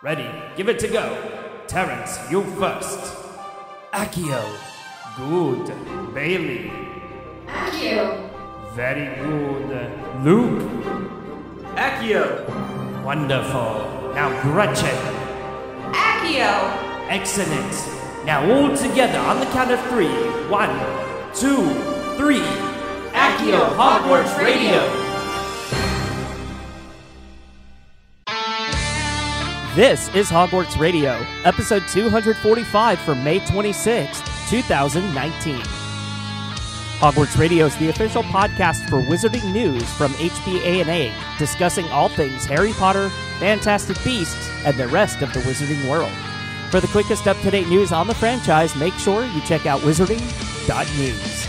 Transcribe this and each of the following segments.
Ready, give it to go. Terrence, you first. Accio. Good. Bailey. Accio. Very good. Luke. Accio. Wonderful. Now Gretchen. Accio. Excellent. Now all together on the count of 3. 1, 2, 3. Accio Hogwarts Radio. This is Hogwarts Radio, episode 245 for May 26, 2019. Hogwarts Radio is the official podcast for wizarding news from HPA&A, discussing all things Harry Potter, Fantastic Beasts, and the rest of the wizarding world. For the quickest up-to-date news on the franchise, make sure you check out wizarding.news.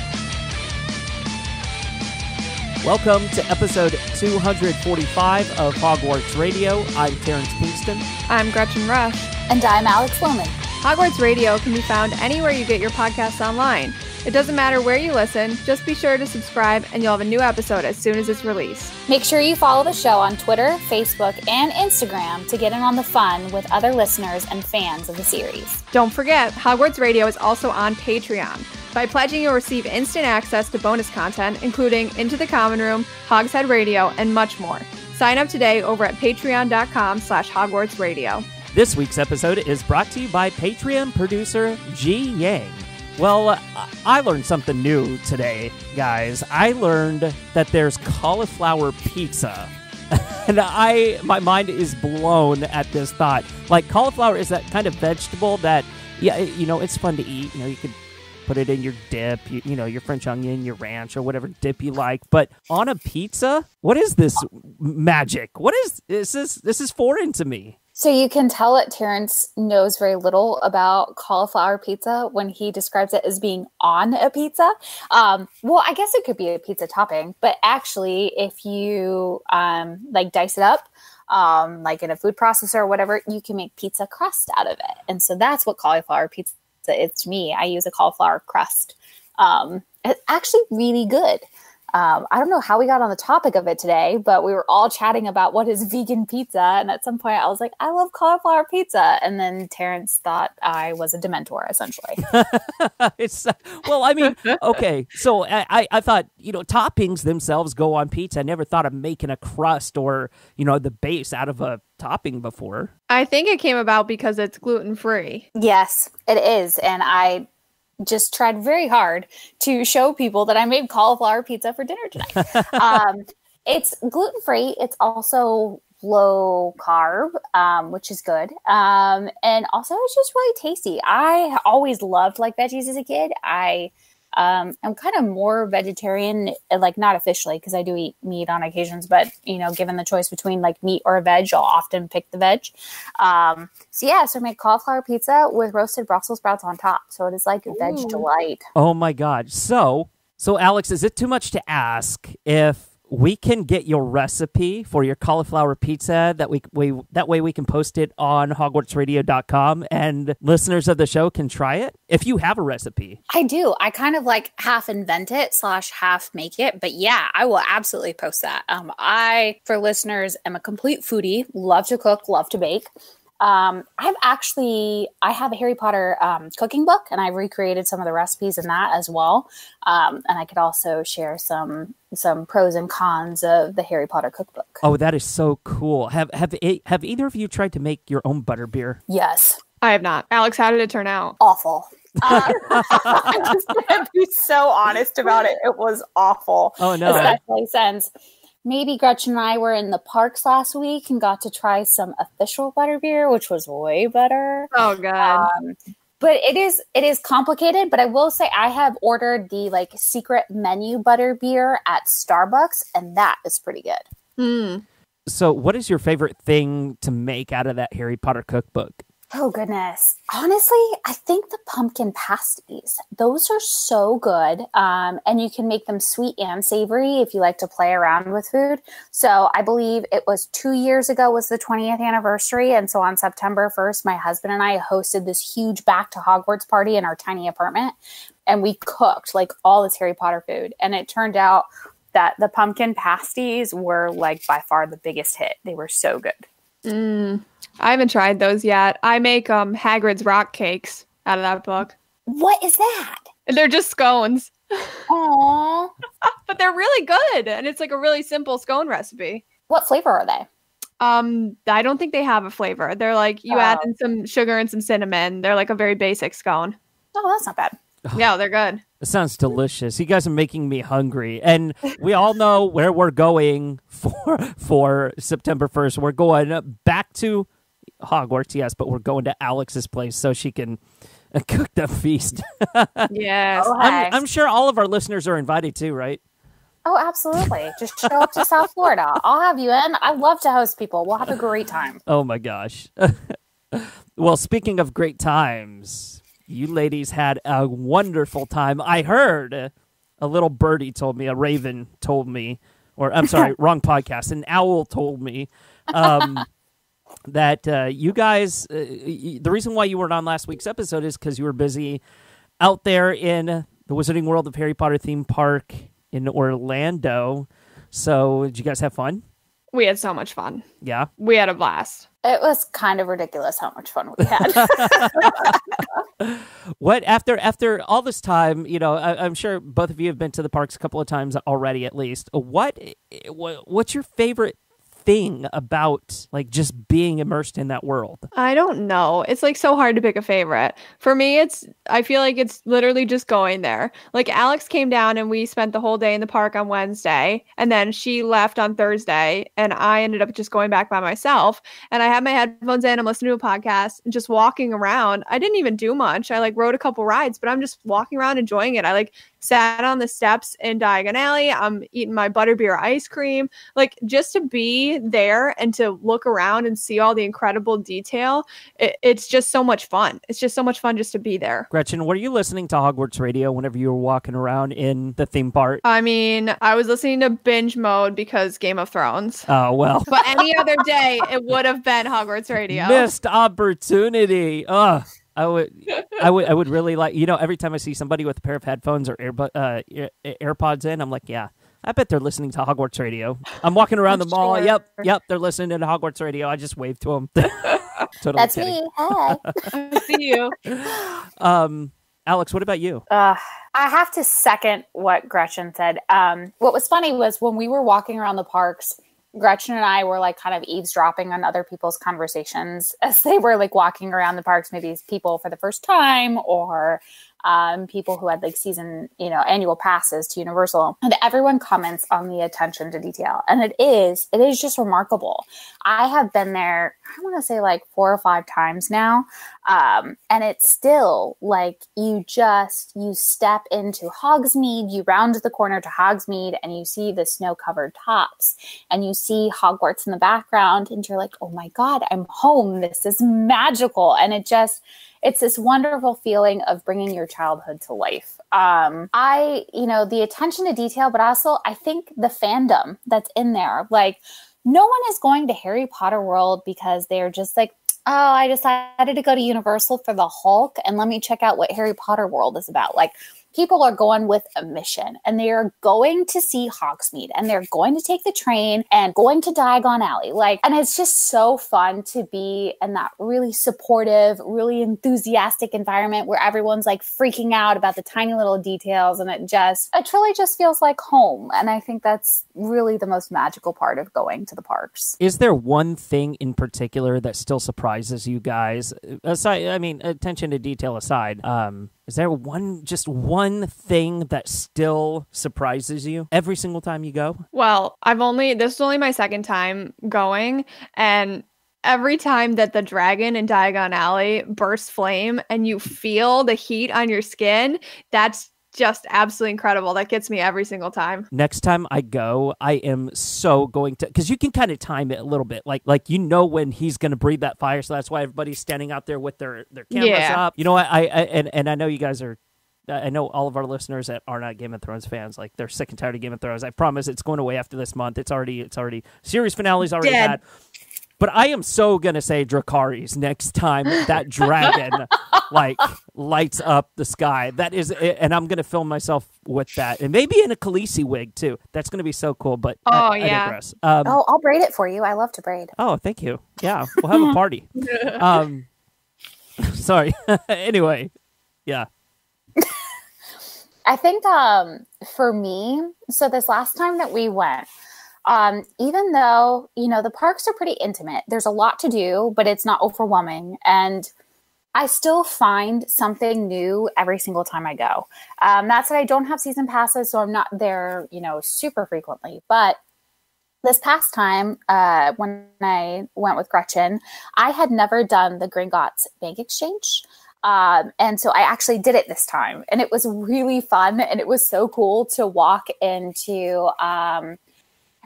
Welcome to episode 245 of Hogwarts Radio. I'm Terrence Pinkston. I'm Gretchen Rush. And I'm Alex Wilman. Hogwarts Radio can be found anywhere you get your podcasts online. It doesn't matter where you listen, just be sure to subscribe and you'll have a new episode as soon as it's released. Make sure you follow the show on Twitter, Facebook, and Instagram to get in on the fun with other listeners and fans of the series. Don't forget, Hogwarts Radio is also on Patreon. By pledging, you'll receive instant access to bonus content, including Into the Common Room, Hogshead Radio, and much more. Sign up today over at patreon.com/Hogwarts Radio. This week's episode is brought to you by Patreon producer Ji Yang. Well, I learned something new today, guys. I learned that there's cauliflower pizza. And my mind is blown at this thought. Like, cauliflower is that kind of vegetable that, yeah, you know, it's fun to eat. You know, you could put it in your dip, you know, your French onion, your ranch, or whatever dip you like. But on a pizza, what is this magic? What is this? This is foreign to me. So you can tell that Terrence knows very little about cauliflower pizza when he describes it as being on a pizza. Well, I guess it could be a pizza topping, but actually, if you like dice it up, like in a food processor or whatever, you can make pizza crust out of it. And so that's what cauliflower pizza is to me. I use a cauliflower crust. It's actually really good. I don't know how we got on the topic of it today, but we were all chatting about what is vegan pizza. And at some point I was like, I love cauliflower pizza. And then Terrence thought I was a Dementor, essentially. Well, I mean, okay. So I thought, you know, toppings themselves go on pizza. I never thought of making a crust or, you know, the base out of a topping before. I think it came about because it's gluten-free. Yes, it is. And I just tried very hard to show people that I made cauliflower pizza for dinner tonight. It's gluten-free. It's also low carb, which is good. And also it's just really tasty. I always loved like veggies as a kid. I'm kind of more vegetarian, like not officially because I do eat meat on occasions, but you know, given the choice between like meat or a veg, I'll often pick the veg. So I make cauliflower pizza with roasted Brussels sprouts on top. So it is like a veg delight. Oh my God. So Alex, is it too much to ask if we can get your recipe for your cauliflower pizza that way we can post it on hogwartsradio.com and listeners of the show can try it if you have a recipe? I do. I kind of like half invent it / half make it. But yeah, I will absolutely post that. I, for listeners, am a complete foodie, love to cook, love to bake. I have a Harry Potter cooking book, and I've recreated some of the recipes in that as well. And I could also share some pros and cons of the Harry Potter cookbook. Oh, that is so cool. Have either of you tried to make your own butterbeer? Yes. I have not. Alex, how did it turn out? Awful. I'm just going to be so honest about it. It was awful. Oh, no. Especially since maybe Gretchen and I were in the parks last week and got to try some official butterbeer, which was way better. Oh, God. But it is complicated. But I will say I have ordered the like secret menu butterbeer at Starbucks, and that is pretty good. So what is your favorite thing to make out of that Harry Potter cookbook? Oh, goodness. Honestly, I think the pumpkin pasties. Those are so good. And you can make them sweet and savory if you like to play around with food. So I believe it was 2 years ago was the 20th anniversary. And so on September 1st, my husband and I hosted this huge Back to Hogwarts party in our tiny apartment. And we cooked like all this Harry Potter food. And it turned out that the pumpkin pasties were like by far the biggest hit. They were so good. I haven't tried those yet. I make Hagrid's rock cakes out of that book. What is that? They're just scones. Aww. But they're really good, and it's like a really simple scone recipe. What flavor are they? I don't think they have a flavor. They're like you add in some sugar and some cinnamon. They're like a very basic scone. Oh, that's not bad. Yeah, they're good. It sounds delicious. You guys are making me hungry. And we all know where we're going for September 1st. We're going back to Hogwarts, yes, but we're going to Alex's place so she can cook the feast. Yes. Oh, hey. I'm sure all of our listeners are invited too, right? Oh, absolutely. Just show up to South Florida. I'll have you in. I love to host people. We'll have a great time. Oh, my gosh. Well, speaking of great times, you ladies had a wonderful time. I heard a little birdie told me, a raven told me, or I'm sorry, wrong podcast. An owl told me that you guys, the reason why you weren't on last week's episode is because you were busy out there in the Wizarding World of Harry Potter theme park in Orlando. So did you guys have fun? We had so much fun. Yeah. We had a blast. It was kind of ridiculous how much fun we had. What after all this time, I'm sure both of you have been to the parks a couple of times already at least. What's your favorite thing about like just being immersed in that world? I don't know. It's like so hard to pick a favorite. For me, I feel like it's literally just going there. Like Alex came down and we spent the whole day in the park on Wednesday, and then she left on Thursday, and I ended up just going back by myself. And I had my headphones in, I'm listening to a podcast and just walking around. I didn't even do much. I like rode a couple rides, but I'm just walking around enjoying it. I like sat on the steps in Diagon Alley. I'm eating my butterbeer ice cream. Like just to be there and to look around and see all the incredible detail, it's just so much fun. It's just so much fun just to be there. Gretchen, were you listening to Hogwarts radio whenever you were walking around in the theme park? I mean, I was listening to binge mode because Game of Thrones. Oh, well. But any other day, it would have been Hogwarts radio. Missed opportunity. Ugh. I would really like, every time I see somebody with a pair of headphones or AirPods in, I'm like, yeah, I bet they're listening to Hogwarts radio. I'm walking around the mall. Sure. Yep, they're listening to Hogwarts radio. I just waved to them. Totally That's kidding. me. Hey. I see you. Alex, what about you? I have to second what Gretchen said. What was funny was when we were walking around the parks, Gretchen and I were like kind of eavesdropping on other people's conversations as they were like walking around the parks, maybe people for the first time or people who had like season, annual passes to Universal, and everyone comments on the attention to detail. And it is just remarkable. I have been there, I want to say like 4 or 5 times now. And it's still like you step into Hogsmeade, you round the corner to Hogsmeade and you see the snow-covered tops and you see Hogwarts in the background and you're like, oh my God, I'm home. This is magical. And it's this wonderful feeling of bringing your childhood to life. The attention to detail, but also I think the fandom that's in there, like no one is going to Harry Potter World because they're just like, oh, I decided to go to Universal for the Hulk and let me check out what Harry Potter World is about. Like people are going with a mission and they are going to see Hogsmeade and they're going to take the train and going to Diagon Alley. And it's just so fun to be in that really supportive, really enthusiastic environment where everyone's like freaking out about the tiny little details. And it truly just feels like home. And I think that's really the most magical part of going to the parks. Is there one thing in particular that still surprises you guys? Attention to detail aside, is there one thing that still surprises you every single time you go? Well, this is only my second time going, and every time that the dragon in Diagon Alley bursts flame and you feel the heat on your skin, that's just absolutely incredible. That gets me every single time. Next time I go, I am so going to, because you can kind of time it a little bit, like when he's going to breathe that fire. So that's why everybody's standing out there with their cameras up. You know what? I know you guys are. I know all of our listeners that are not Game of Thrones fans, like they're sick and tired of Game of Thrones. I promise it's going away after this month. It's already series finale's already had. But I am so going to say Dracarys next time that dragon like lights up the sky. That is, and I'm going to film myself with that. And maybe in a Khaleesi wig too. That's going to be so cool. But I digress. I'll braid it for you. I love to braid. Oh, thank you. Yeah, we'll have a party. Sorry. Anyway, yeah. I think for me, so this last time that we went, even though, the parks are pretty intimate, there's a lot to do, but it's not overwhelming. And I still find something new every single time I go. That's that I don't have season passes, so I'm not there, super frequently. But this past time, when I went with Gretchen, I had never done the Gringotts Bank Exchange. And so I actually did it this time, and it was really fun. And it was so cool to walk into, I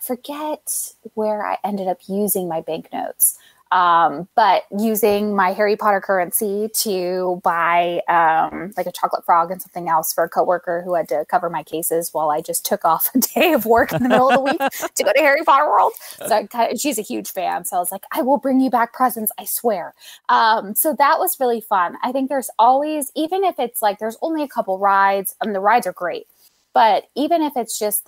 forget where I ended up using my banknotes. But using my Harry Potter currency to buy like a chocolate frog and something else for a coworker who had to cover my cases while I just took off a day of work in the middle of the week to go to Harry Potter World. So she's a huge fan. So I was like, I will bring you back presents, I swear. So that was really fun. I think there's always, even if it's like there's only a couple rides, the rides are great. But even if it's just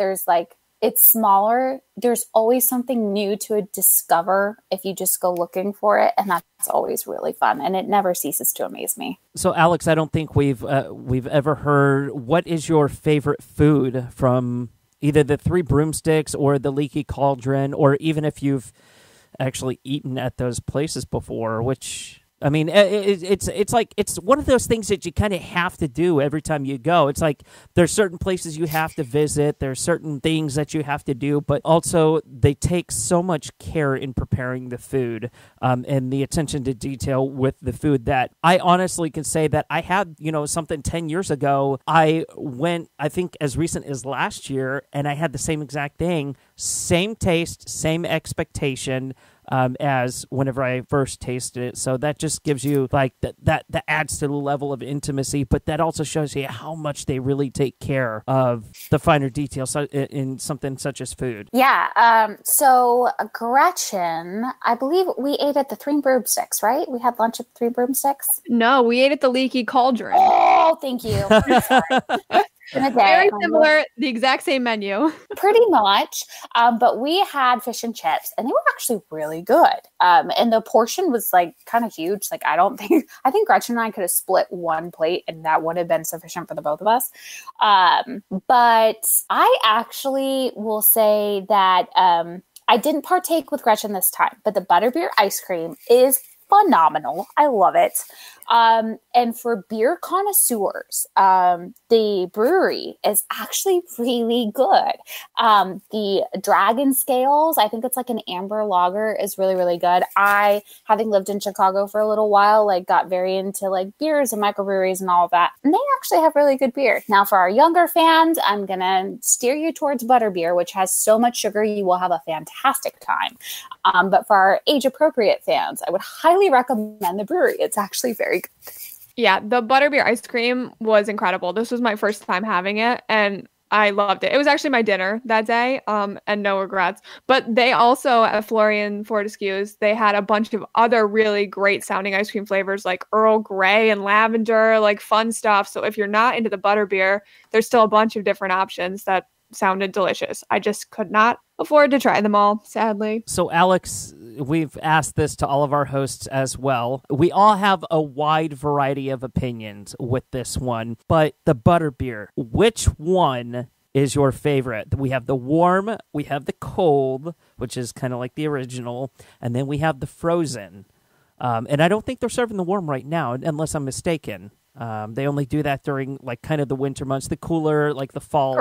it's smaller, there's always something new to discover if you just go looking for it, and that's always really fun, and it never ceases to amaze me. So, Alex, I don't think we've ever heard, what is your favorite food from either the Three Broomsticks or the Leaky Cauldron, or even if you've actually eaten at those places before, which... I mean, it's like, it's one of those things that you kind of have to do every time you go. It's like there's certain places you have to visit. There's certain things that you have to do, but also they take so much care in preparing the food and the attention to detail with the food that I honestly can say that I had, something 10 years ago. I went, I think as recent as last year, and I had the same exact thing, same taste, same expectation. As whenever I first tasted it. So that just gives you like that adds to the level of intimacy, but that also shows you how much they really take care of the finer details in something such as food. Yeah. So Gretchen, I believe we ate at the Three Broomsticks, right? We had lunch at the Three Broomsticks. No, we ate at the Leaky Cauldron. Oh, thank you. Sorry. Very similar, the exact same menu. Pretty much. But we had fish and chips, and they were actually really good. And the portion was like kind of huge. Like, I think Gretchen and I could have split one plate, and that would have been sufficient for the both of us. But I actually will say that I didn't partake with Gretchen this time, but the butterbeer ice cream is phenomenal. I love it. And for beer connoisseurs, the brewery is actually really good. The Dragon Scales, I think it's like an amber lager, is really, really good. I, having lived in Chicago for a little while, got very into beers and microbreweries and all of that. And they actually have really good beer. Now, for our younger fans, I'm going to steer you towards butterbeer, which has so much sugar, you will have a fantastic time. But for our age-appropriate fans, I would highly recommend the brewery. It's actually very good. Yeah, the butterbeer ice cream was incredible. This was my first time having it, and I loved it. It was actually my dinner that day, and no regrets. But they also, at Florian Fortescue's, they had a bunch of other really great sounding ice cream flavors like Earl Grey and lavender, fun stuff. So if you're not into the butterbeer, there's still a bunch of different options that sounded delicious. I just could not afford to try them all, sadly. So, Alex, we've asked this to all of our hosts as well. We all have a wide variety of opinions with this one, but the butterbeer, which one is your favorite? We have the warm, we have the cold, which is kind of like the original, and then we have the frozen. And I don't think they're serving the warm right now, unless I'm mistaken. They only do that during kind of the winter months, the cooler, the fall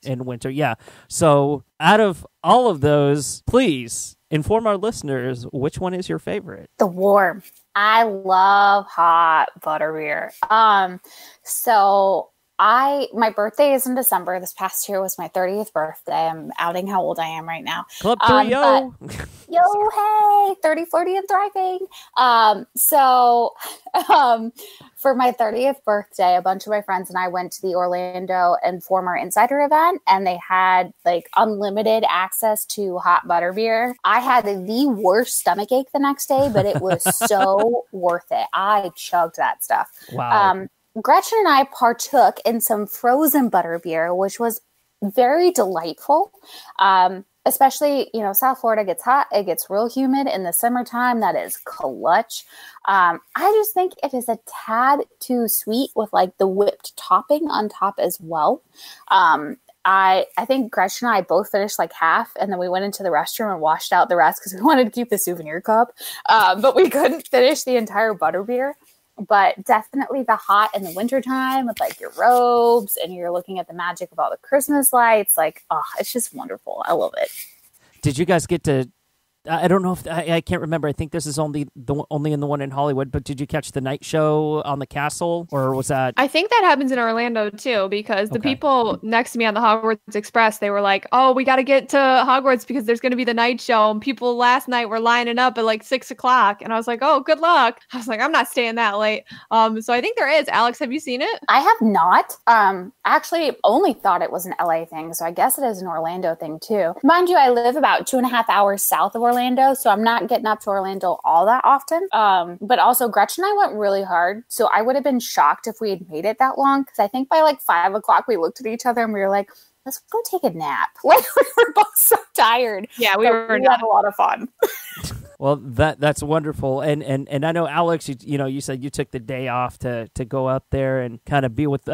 and winter. Yeah. So out of all of those, please inform our listeners, which one is your favorite? The warm. I love hot butterbeer. So My birthday is in December. This past year was my 30th birthday. I'm outing how old I am right now. Club 3 yo. Yo, hey, 30, 40 and thriving. For my 30th birthday, a bunch of my friends and I went to the Orlando Informer Insider event, and they had like unlimited access to hot butterbeer. I had the worst stomach ache the next day, but it was so worth it. I chugged that stuff. Wow. Gretchen and I partook in some frozen butterbeer, which was very delightful. Especially, South Florida gets hot. It gets real humid in the summertime. That is clutch. I just think it is a tad too sweet with like the whipped topping on top as well. I think Gretchen and I both finished like half, and then we went into the restroom and washed out the rest because we wanted to keep the souvenir cup. But we couldn't finish the entire butterbeer. But definitely the hot in the wintertime with like your robes and you're looking at the magic of all the Christmas lights. Like, oh, it's just wonderful. I love it. Did you guys get to? I don't know if I can't remember. I think this is only in the one in Hollywood. But did you catch the night show on the castle, or was that? I think that happens in Orlando too, because the people next to me on the Hogwarts Express, they were like, "Oh, we got to get to Hogwarts because there's going to be the night show." And people last night were lining up at like 6 o'clock, and I was like, "Oh, good luck." I was like, "I'm not staying that late." So I think there is. Alex, have you seen it? I have not. Actually, only thought it was an LA thing, so I guess it is an Orlando thing too. Mind you, I live about 2.5 hours south of Orlando, so I'm not getting up to Orlando all that often. But also Gretchen and I went really hard, so I would have been shocked if we had made it that long, because I think by like 5 o'clock we looked at each other and we were like, let's go take a nap. Like, we were both so tired. Yeah, we had a lot of fun. Well, that's wonderful, and I know, Alex, you said you took the day off to go up there and kind of be with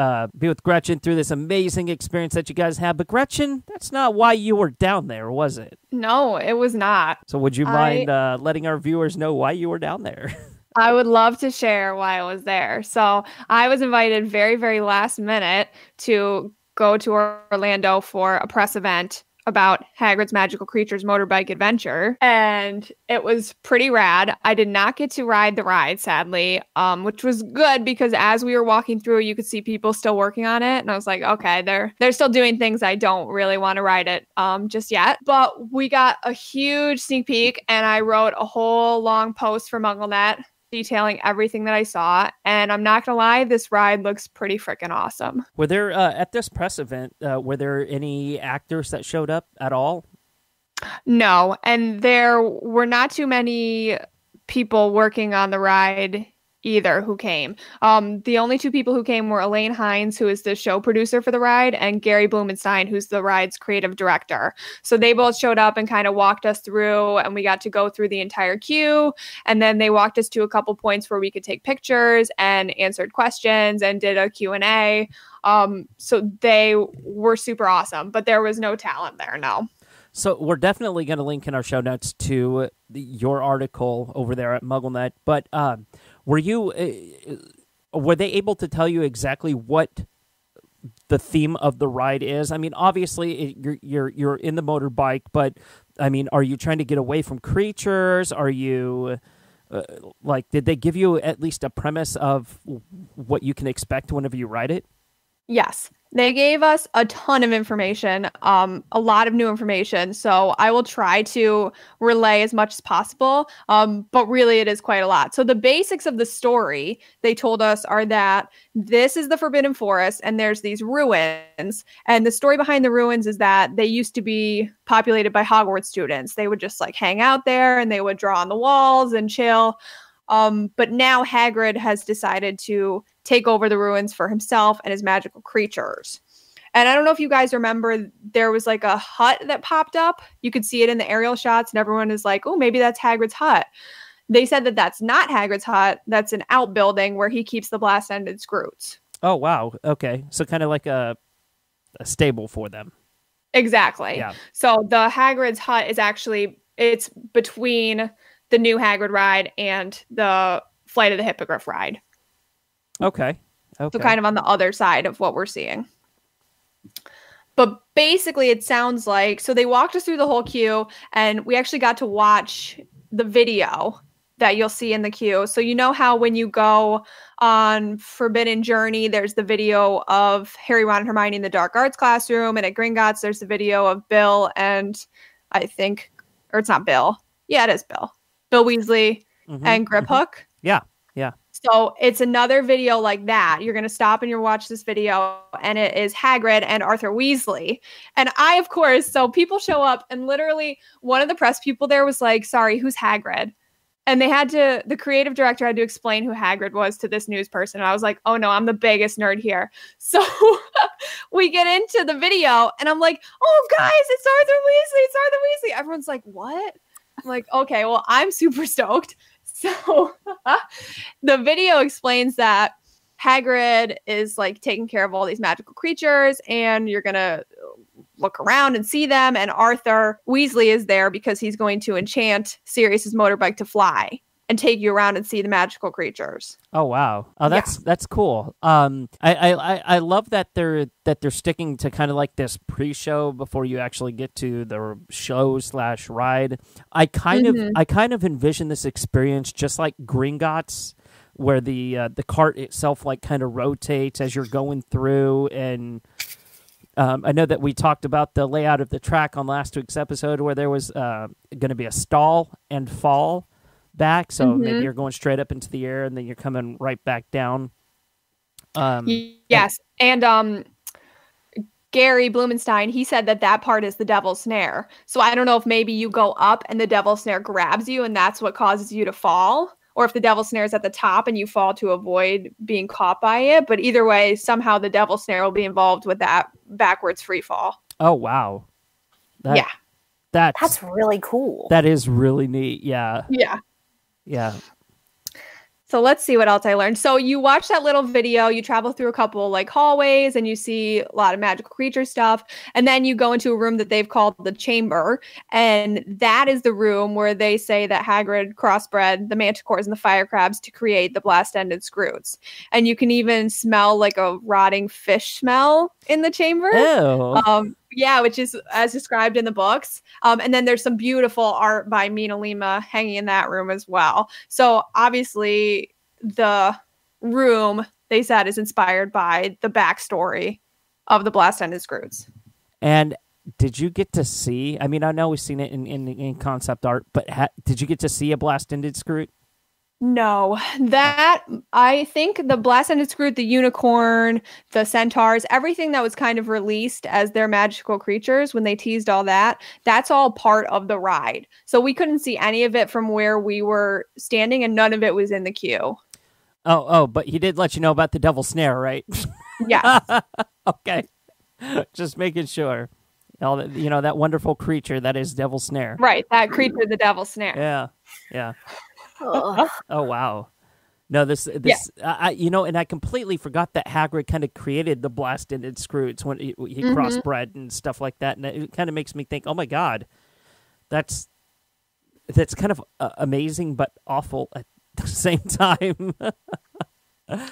Gretchen through this amazing experience that you guys had. But Gretchen, that's not why you were down there, was it? No, it was not. So would you mind letting our viewers know why you were down there? I would love to share why I was there. So I was invited very, very last minute to go to Orlando for a press event about Hagrid's Magical Creatures Motorbike Adventure, and it was pretty rad. I did not get to ride the ride, sadly, which was good because as we were walking through, you could see people still working on it, and I was like, okay, they're still doing things. I don't really want to ride it just yet, but we got a huge sneak peek, and I wrote a whole long post for MuggleNet detailing everything that I saw, and I'm not gonna lie, this ride looks pretty freaking awesome. Were there at this press event, were there any actors that showed up at all? No, and there were not too many people working on the ride either who came. The only two people who came were Elaine Hines, who is the show producer for the ride, and Gary Blumenstein, who's the ride's creative director. So they both showed up and kind of walked us through, and we got to go through the entire queue. And then they walked us to a couple points where we could take pictures and answered questions and did a Q&A. So they were super awesome, but there was no talent there, no. So we're definitely going to link in our show notes to your article over there at MuggleNet. But were they able to tell you exactly what the theme of the ride is? I mean, obviously you're in the motorbike, but I mean, are you trying to get away from creatures? Are you did they give you at least a premise of what you can expect whenever you ride it? Yes. They gave us a ton of information, a lot of new information. So I will try to relay as much as possible. But really, it is quite a lot. So the basics of the story they told us are that this is the Forbidden Forest and there's these ruins. And the story behind the ruins is that they used to be populated by Hogwarts students. They would just like hang out there and they would draw on the walls and chill. But now Hagrid has decided to take over the ruins for himself and his magical creatures. And I don't know if you guys remember, there was like a hut that popped up. You could see it in the aerial shots, and everyone is like, oh, maybe that's Hagrid's hut. They said that that's not Hagrid's hut. That's an outbuilding where he keeps the blast-ended Scroots. Oh, wow. Okay. So kind of like a stable for them. Exactly. Yeah. So the Hagrid's hut is actually, it's between the new Hagrid ride and the Flight of the Hippogriff ride. Okay. So kind of on the other side of what we're seeing. But basically it sounds like, so they walked us through the whole queue and we actually got to watch the video that you'll see in the queue. So you know how when you go on Forbidden Journey, there's the video of Harry, Ron, and Hermione in the dark arts classroom, and at Gringotts, there's the video of Bill and I think, or it's not Bill. Yeah, it is Bill. Bill Weasley and Grip Hook. Yeah, yeah. So it's another video like that. You're going to stop and you watch this video, and it is Hagrid and Arthur Weasley. And I, of course, so people show up, and literally one of the press people there was like, sorry, who's Hagrid? And the creative director had to explain who Hagrid was to this news person. And I was like, oh no, I'm the biggest nerd here. So we get into the video, and I'm like, oh guys, it's Arthur Weasley. It's Arthur Weasley. Everyone's like, what? I'm like, okay, well, I'm super stoked. So the video explains that Hagrid is like taking care of all these magical creatures, and you're going to look around and see them. And Arthur Weasley is there because he's going to enchant Sirius's motorbike to fly and take you around and see the magical creatures. Oh wow! Oh, that's cool. I love that they're sticking to kind of like this pre-show before you actually get to the show/ride. I kind of envision this experience just like Gringotts, where the cart itself like kind of rotates as you're going through. And I know that we talked about the layout of the track on last week's episode, where there was going to be a stall and fall back, so maybe you're going straight up into the air and then you're coming right back down. Yes, and Gary Blumenstein, he said that part is the devil's snare. So I don't know if maybe you go up and the devil's snare grabs you and that's what causes you to fall, or if the devil's snare is at the top and you fall to avoid being caught by it. But either way, somehow the devil's snare will be involved with that backwards free fall. Oh wow. That's really cool. That is really neat. Yeah. Yeah. So let's see what else I learned. So you watch that little video, you travel through a couple like hallways, and you see a lot of magical creature stuff. And then you go into a room that they've called the chamber. And that is the room where they say that Hagrid crossbred the manticores and the fire crabs to create the blast-ended scroots. And you can even smell like a rotting fish smell in the chamber. Ew. Yeah, which is as described in the books. And then there's some beautiful art by Mina Lima hanging in that room as well. So obviously the room, they said, is inspired by the backstory of the Blast-Ended Scroots. And did you get to see, I mean, I know we've seen it in concept art, but did you get to see a Blast-Ended Scroot? No, that I think the Blast-Ended Scroot, the unicorn, the centaurs, everything that was kind of released as their magical creatures when they teased all that, that's all part of the ride. So we couldn't see any of it from where we were standing, and none of it was in the queue. Oh, but he did let you know about the devil snare, right? Yes. Okay. Just making sure. That wonderful creature that is devil snare. Right, that creature, the devil snare. Yeah. Oh wow! No, and I completely forgot that Hagrid kind of created the Blast-Ended Scroots when he crossbred and stuff like that, and it kind of makes me think, oh my god, that's kind of amazing but awful at the same time.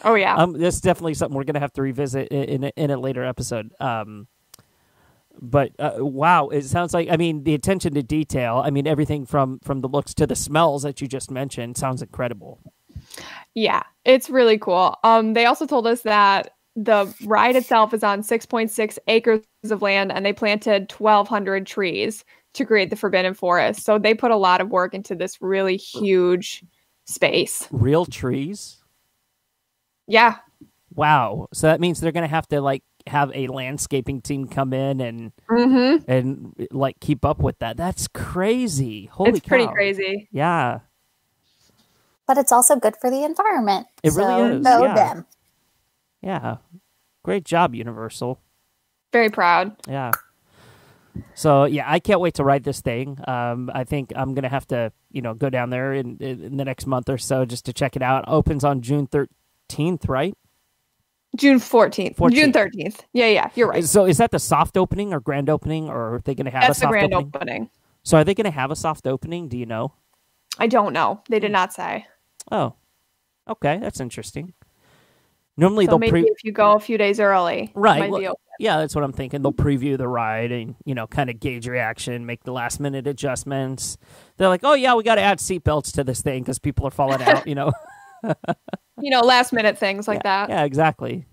Oh yeah, that's definitely something we're gonna have to revisit in a later episode. But wow, it sounds like, I mean, the attention to detail, I mean, everything from the looks to the smells that you just mentioned sounds incredible. Yeah, it's really cool. They also told us that the ride itself is on 6.6 acres of land, and they planted 1,200 trees to create the Forbidden Forest. So they put a lot of work into this really huge space. Real trees? Yeah. Wow. So that means they're going to have to have a landscaping team come in and keep up with that. That's crazy. Holy cow. It's pretty crazy. Yeah. But it's also good for the environment. It really is. Know them. Yeah. Great job, Universal. Very proud. Yeah. So, yeah, I can't wait to ride this thing. I think I'm going to have to, go down there in the next month or so just to check it out. It opens on June 13th, right? June 14th. June 13th. Yeah, you're right. So is that the soft opening or grand opening, or are they going to have a soft opening? That's the grand opening. So are they going to have a soft opening? Do you know? I don't know. They did not say. Oh, okay. That's interesting. Normally So they'll maybe if you go a few days early, it right. might be open. Yeah, that's what I'm thinking. They'll preview the ride and, kind of gauge reaction, make the last minute adjustments. They're like, oh, yeah, we got to add seatbelts to this thing because people are falling out, Last minute things like that. Yeah, exactly.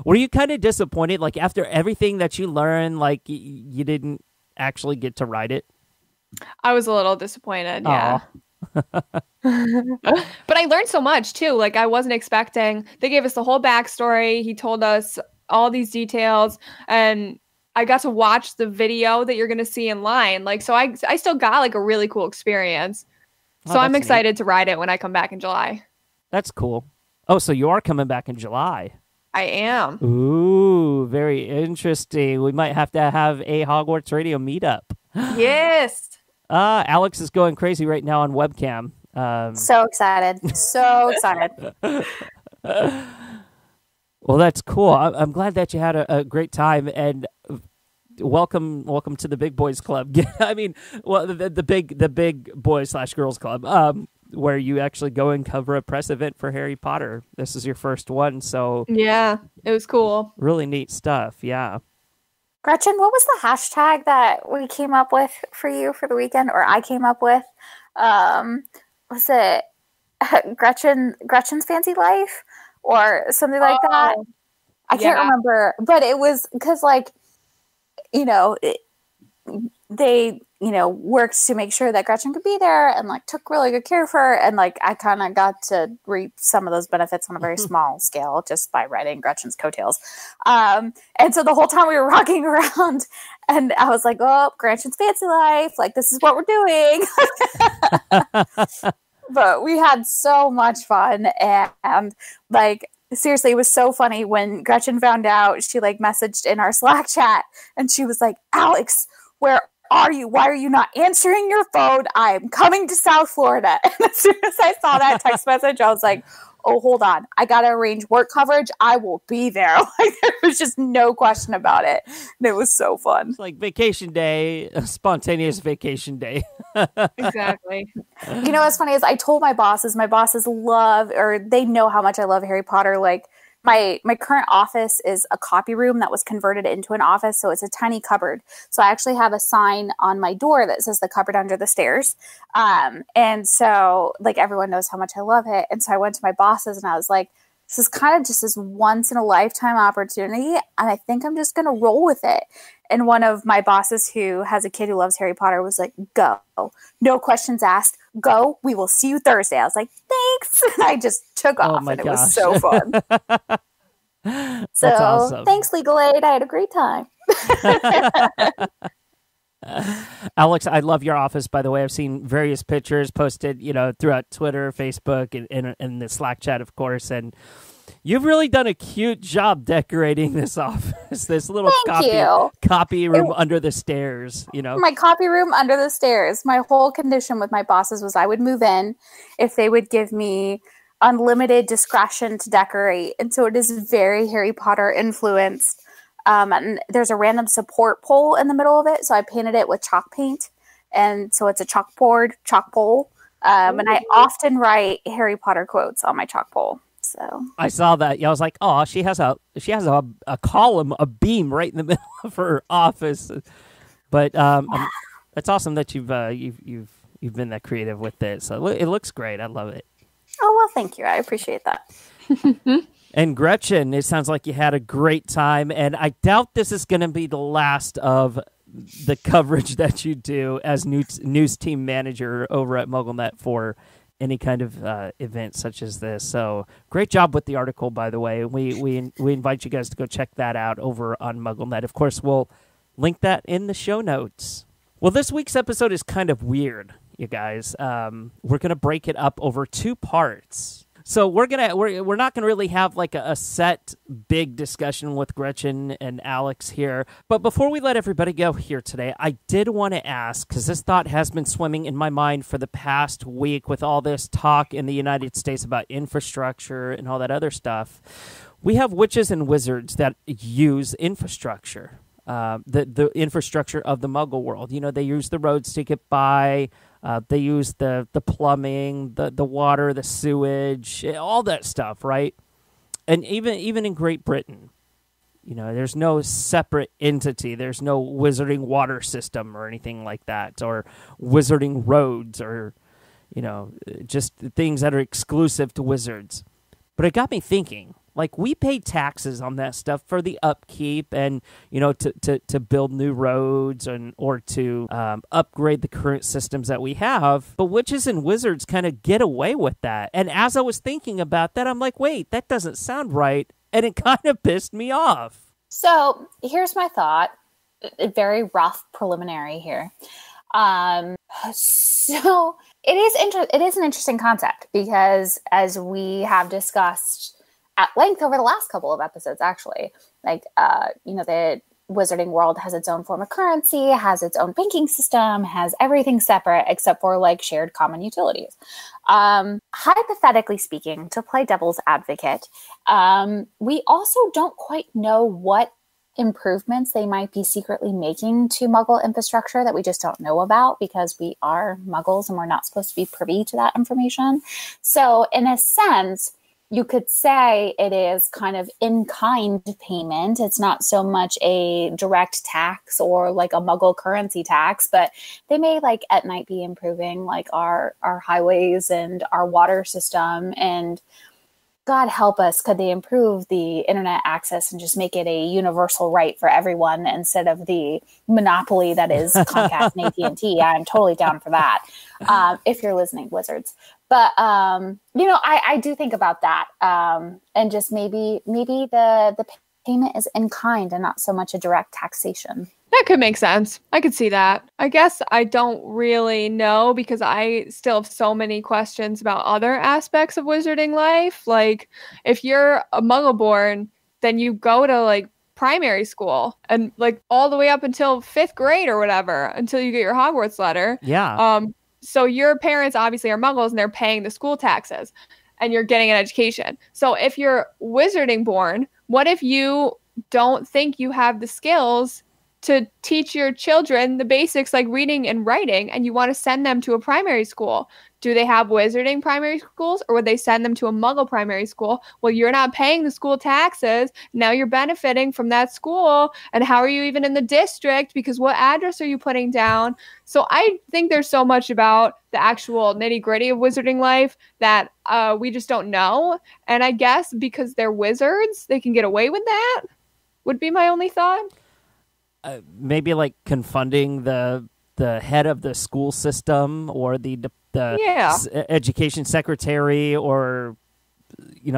Were you kind of disappointed, like, after everything that you learned, like, you didn't actually get to ride it? I was a little disappointed, yeah. Aw. But I learned so much, too. Like, I wasn't expecting. They gave us the whole backstory. He told us all these details, and I got to watch the video that you're going to see in line. Like, so I still got, like, a really cool experience. Oh, So I'm that's excited to ride it when I come back in July. That's cool. Oh, so you are coming back in July. I am. Ooh, very interesting. We might have to have a Hogwarts Radio meetup. Yes. Alex is going crazy right now on webcam. So excited. So excited. Well, that's cool. I'm glad that you had a great time, and welcome to the Big Boys Club. I mean, well, the big boys / girls club, where you actually go and cover a press event for Harry Potter. This is your first one, so Yeah, it was cool. really neat stuff. Yeah. Gretchen, what was the hashtag that we came up with for you for the weekend, or I came up with? Was it Gretchen's Fancy Life or something like that? I can't remember, but it was because, like, they, worked to make sure that Gretchen could be there and, like, took really good care of her. And, like, I kind of got to reap some of those benefits on a very small scale just by riding Gretchen's coattails. And so the whole time we were rocking around, and I was like, oh, Gretchen's Fancy Life. Like, this is what we're doing. But we had so much fun. And like, seriously, it was so funny when Gretchen found out. She, like, messaged in our Slack chat, and she was like, Alex, where are you? Why are you not answering your phone? I'm coming to South Florida. And as soon as I saw that text message, I was like, oh, hold on. I got to arrange work coverage. I will be there. Like, there was just no question about it. And it was so fun. It's like vacation day, a spontaneous vacation day. Exactly. What's funny is I told my bosses love, or they know how much I love Harry Potter. Like, my current office is a copy room that was converted into an office. So it's a tiny cupboard. So I actually have a sign on my door that says the cupboard under the stairs. And so, like, everyone knows how much I love it. And so I went to my bosses and I was like, this is kind of just this once in a lifetime opportunity. And I think I'm just going to roll with it. And one of my bosses who has a kid who loves Harry Potter was like, go, no questions asked. Go. We will see you Thursday. I was like, thanks. And I just took off, and it was so fun. So awesome. Thanks, Legal Aid. I had a great time. Alex, I love your office, by the way. I've seen various pictures posted, throughout Twitter, Facebook, and the Slack chat, of course. And you've really done a cute job decorating this office, this little copy room under the stairs, My copy room under the stairs. My whole condition with my bosses was I would move in if they would give me unlimited discretion to decorate. And so it is very Harry Potter influenced. And there's a random support pole in the middle of it. So I painted it with chalk paint. And so it's a chalk pole. And I often write Harry Potter quotes on my chalk pole. So I saw that. Yeah, I was like, oh, she has a column, a beam right in the middle of her office. But that's awesome that you've been that creative with it. So it looks great. I love it. Oh, well, thank you. I appreciate that. And Gretchen, it sounds like you had a great time, and I doubt this is going to be the last of the coverage that you do as news team manager over at MuggleNet for any kind of event such as this. So great job with the article, by the way. We invite you guys to go check that out over on MuggleNet. Of course, we'll link that in the show notes. Well, this week's episode is kind of weird, you guys. We're gonna break it up over 2 parts. So we're not gonna really have like a set big discussion with Gretchen and Alex here. But before we let everybody go here today, I did want to ask, because this thought has been swimming in my mind for the past week with all this talk in the United States about infrastructure and all that other stuff. We have witches and wizards that use infrastructure. The infrastructure of the Muggle world. They use the roads to get by. They use the plumbing, the water, the sewage, all that stuff, right? and even in Great Britain, there's no separate entity. There's no wizarding water system or anything like that, or wizarding roads, or just things that are exclusive to wizards. But it got me thinking. Like, we pay taxes on that stuff for the upkeep and, to build new roads or to upgrade the current systems that we have. But witches and wizards kind of get away with that. And as I was thinking about that, I'm like, wait, that doesn't sound right. And it kind of pissed me off. So here's my thought. A very rough preliminary here. So it is an interesting concept because, as we have discussed at length over the last couple of episodes, actually, the wizarding world has its own form of currency, has its own banking system, has everything separate except for shared common utilities. Hypothetically speaking, to play devil's advocate, we also don't quite know what improvements they might be secretly making to Muggle infrastructure that we just don't know about because we are Muggles and we're not supposed to be privy to that information. So in a sense, you could say it is kind of in-kind payment. It's not so much a direct tax or a Muggle currency tax, but they may at night be improving our highways and our water system. And God help us, could they improve the internet access and just make it a universal right for everyone instead of the monopoly that is Comcast and AT&T? I'm totally down for that. If you're listening, wizards. But, I do think about that. And just maybe the payment is in kind and not so much a direct taxation. That could make sense. I could see that. I guess I don't really know because I still have so many questions about other aspects of wizarding life. Like, if you're a Muggle born, then you go to primary school and all the way up until 5th grade or whatever, until you get your Hogwarts letter. Yeah. So your parents obviously are Muggles and they're paying the school taxes and you're getting an education. So if you're wizarding born, what if you don't think you have the skills to teach your children the basics like reading and writing, and you want to send them to a primary school? Do they have wizarding primary schools, or would they send them to a Muggle primary school? Well, you're not paying the school taxes. Now you're benefiting from that school. And how are you even in the district? Because what address are you putting down? So I think there's so much about the actual nitty gritty of wizarding life that we just don't know. And I guess because they're wizards, they can get away with that, would be my only thought. Maybe confunding the head of the school system or the education secretary, or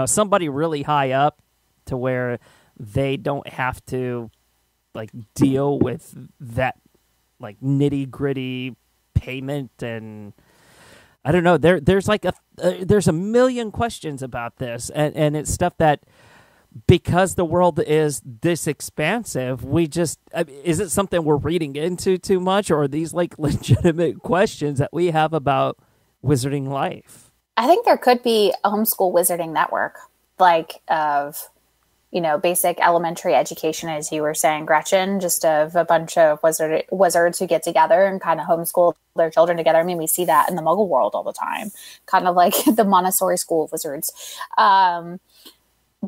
somebody really high up to where they don't have to deal with that nitty gritty payment. And I don't know, there's there's a million questions about this, and it's stuff that, because the world is this expansive, is it something we're reading into too much, or are these legitimate questions that we have about wizarding life? I think there could be a homeschool wizarding network, of, basic elementary education, as you were saying, Gretchen, just of a bunch of wizards who get together and kind of homeschool their children together. I mean, we see that in the Muggle world all the time, kind of like the Montessori school of wizards.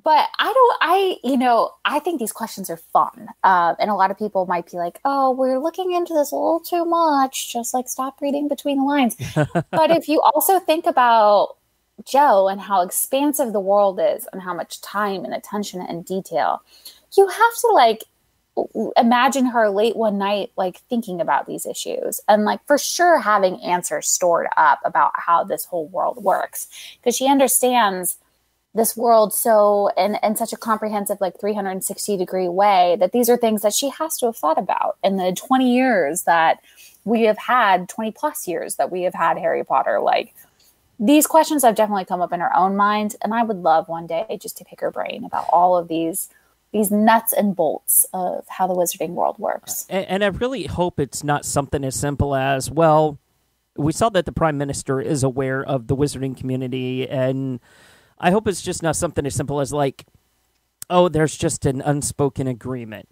But I think these questions are fun. And a lot of people might be like, oh, we're looking into this a little too much. Just stop reading between the lines. But if you also think about Jo and how expansive the world is and how much time and attention and detail, you have to imagine her late one night, thinking about these issues and for sure having answers stored up about how this whole world works, because she understands this world so in such a comprehensive 360-degree way that these are things that she has to have thought about in the 20 years that we have had, 20 plus years that we have had Harry Potter. These questions have definitely come up in her own mind, and I would love one day just to pick her brain about all of these nuts and bolts of how the wizarding world works. And I really hope it's not something as simple as, well, we saw that the Prime Minister is aware of the wizarding community, and I hope it's just not something as simple as oh, there's just an unspoken agreement,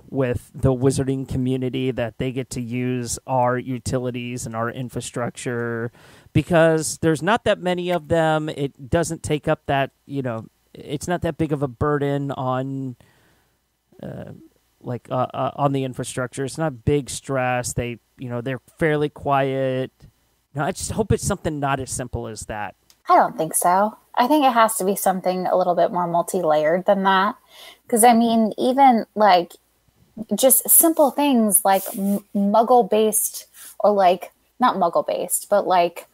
with the wizarding community that they get to use our utilities and our infrastructure, because there's not that many of them. It doesn't take up that, it's not that big of a burden on on the infrastructure. It's not big stress. They're fairly quiet. I just hope it's something not as simple as that. I don't think so. I think it has to be something a little bit more multi-layered than that. Because, I mean, even, like, just simple things like muggle-based or, like, not muggle-based, but, like,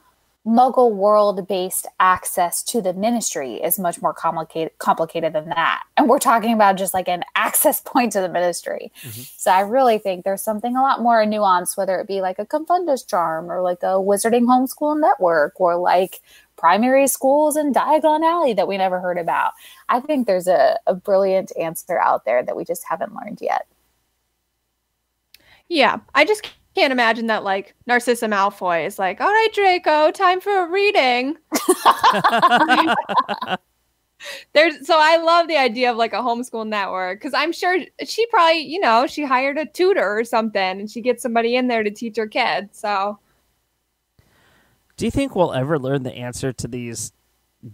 muggle world-based access to the ministry is much more complicated than that. And we're talking about just, like, an access point to the ministry. Mm-hmm. So I really think there's something a lot more nuanced, whether it be, like, a Confundus charm or, like, a wizarding homeschool network or, like, primary schools in Diagon Alley that we never heard about. I think there's a brilliant answer out there that we just haven't learned yet. Yeah, I just can't imagine that, like, Narcissa Malfoy is like, all right, Draco, time for a reading. So I love the idea of, like, a homeschool network, because I'm sure she probably, she hired a tutor or something, and she gets somebody in there to teach her kids, so... Do you think we'll ever learn the answer to these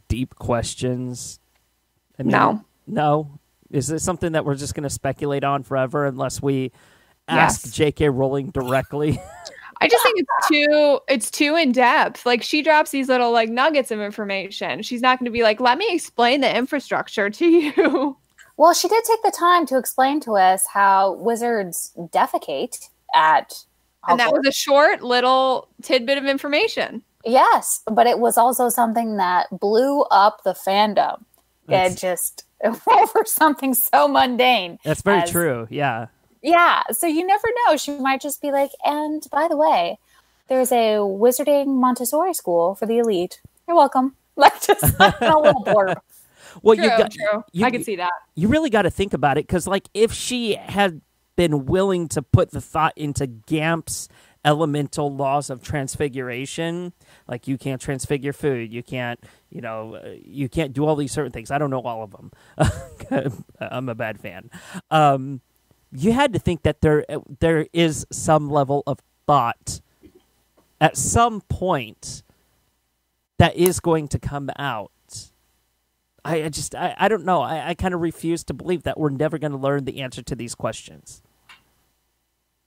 deep questions? I mean, no. Is this something that we're just going to speculate on forever unless we ask J.K. Rowling directly? I just think it's too in depth. Like, she drops these little, like, nuggets of information. She's not going to be like, let me explain the infrastructure to you. Well, she did take the time to explain to us how wizards defecate at Hogwarts. And that was a short little tidbit of information. Yes, but it was also something that blew up the fandom. It just over something so mundane. That's very true, yeah. Yeah, so you never know. She might just be like, and by the way, there's a wizarding Montessori school for the elite. You're welcome. Like, just a little blurb. Well, true. I can see that. You really got to think about it, because, like, if she had been willing to put the thought into Gamp's elemental laws of transfiguration, like you can't transfigure food, you can't you can't do all these certain things. I don't know all of them. I'm a bad fan. You had to think that there is some level of thought at some point that is going to come out. I don't know. I kind of refuse to believe that we're never going to learn the answer to these questions.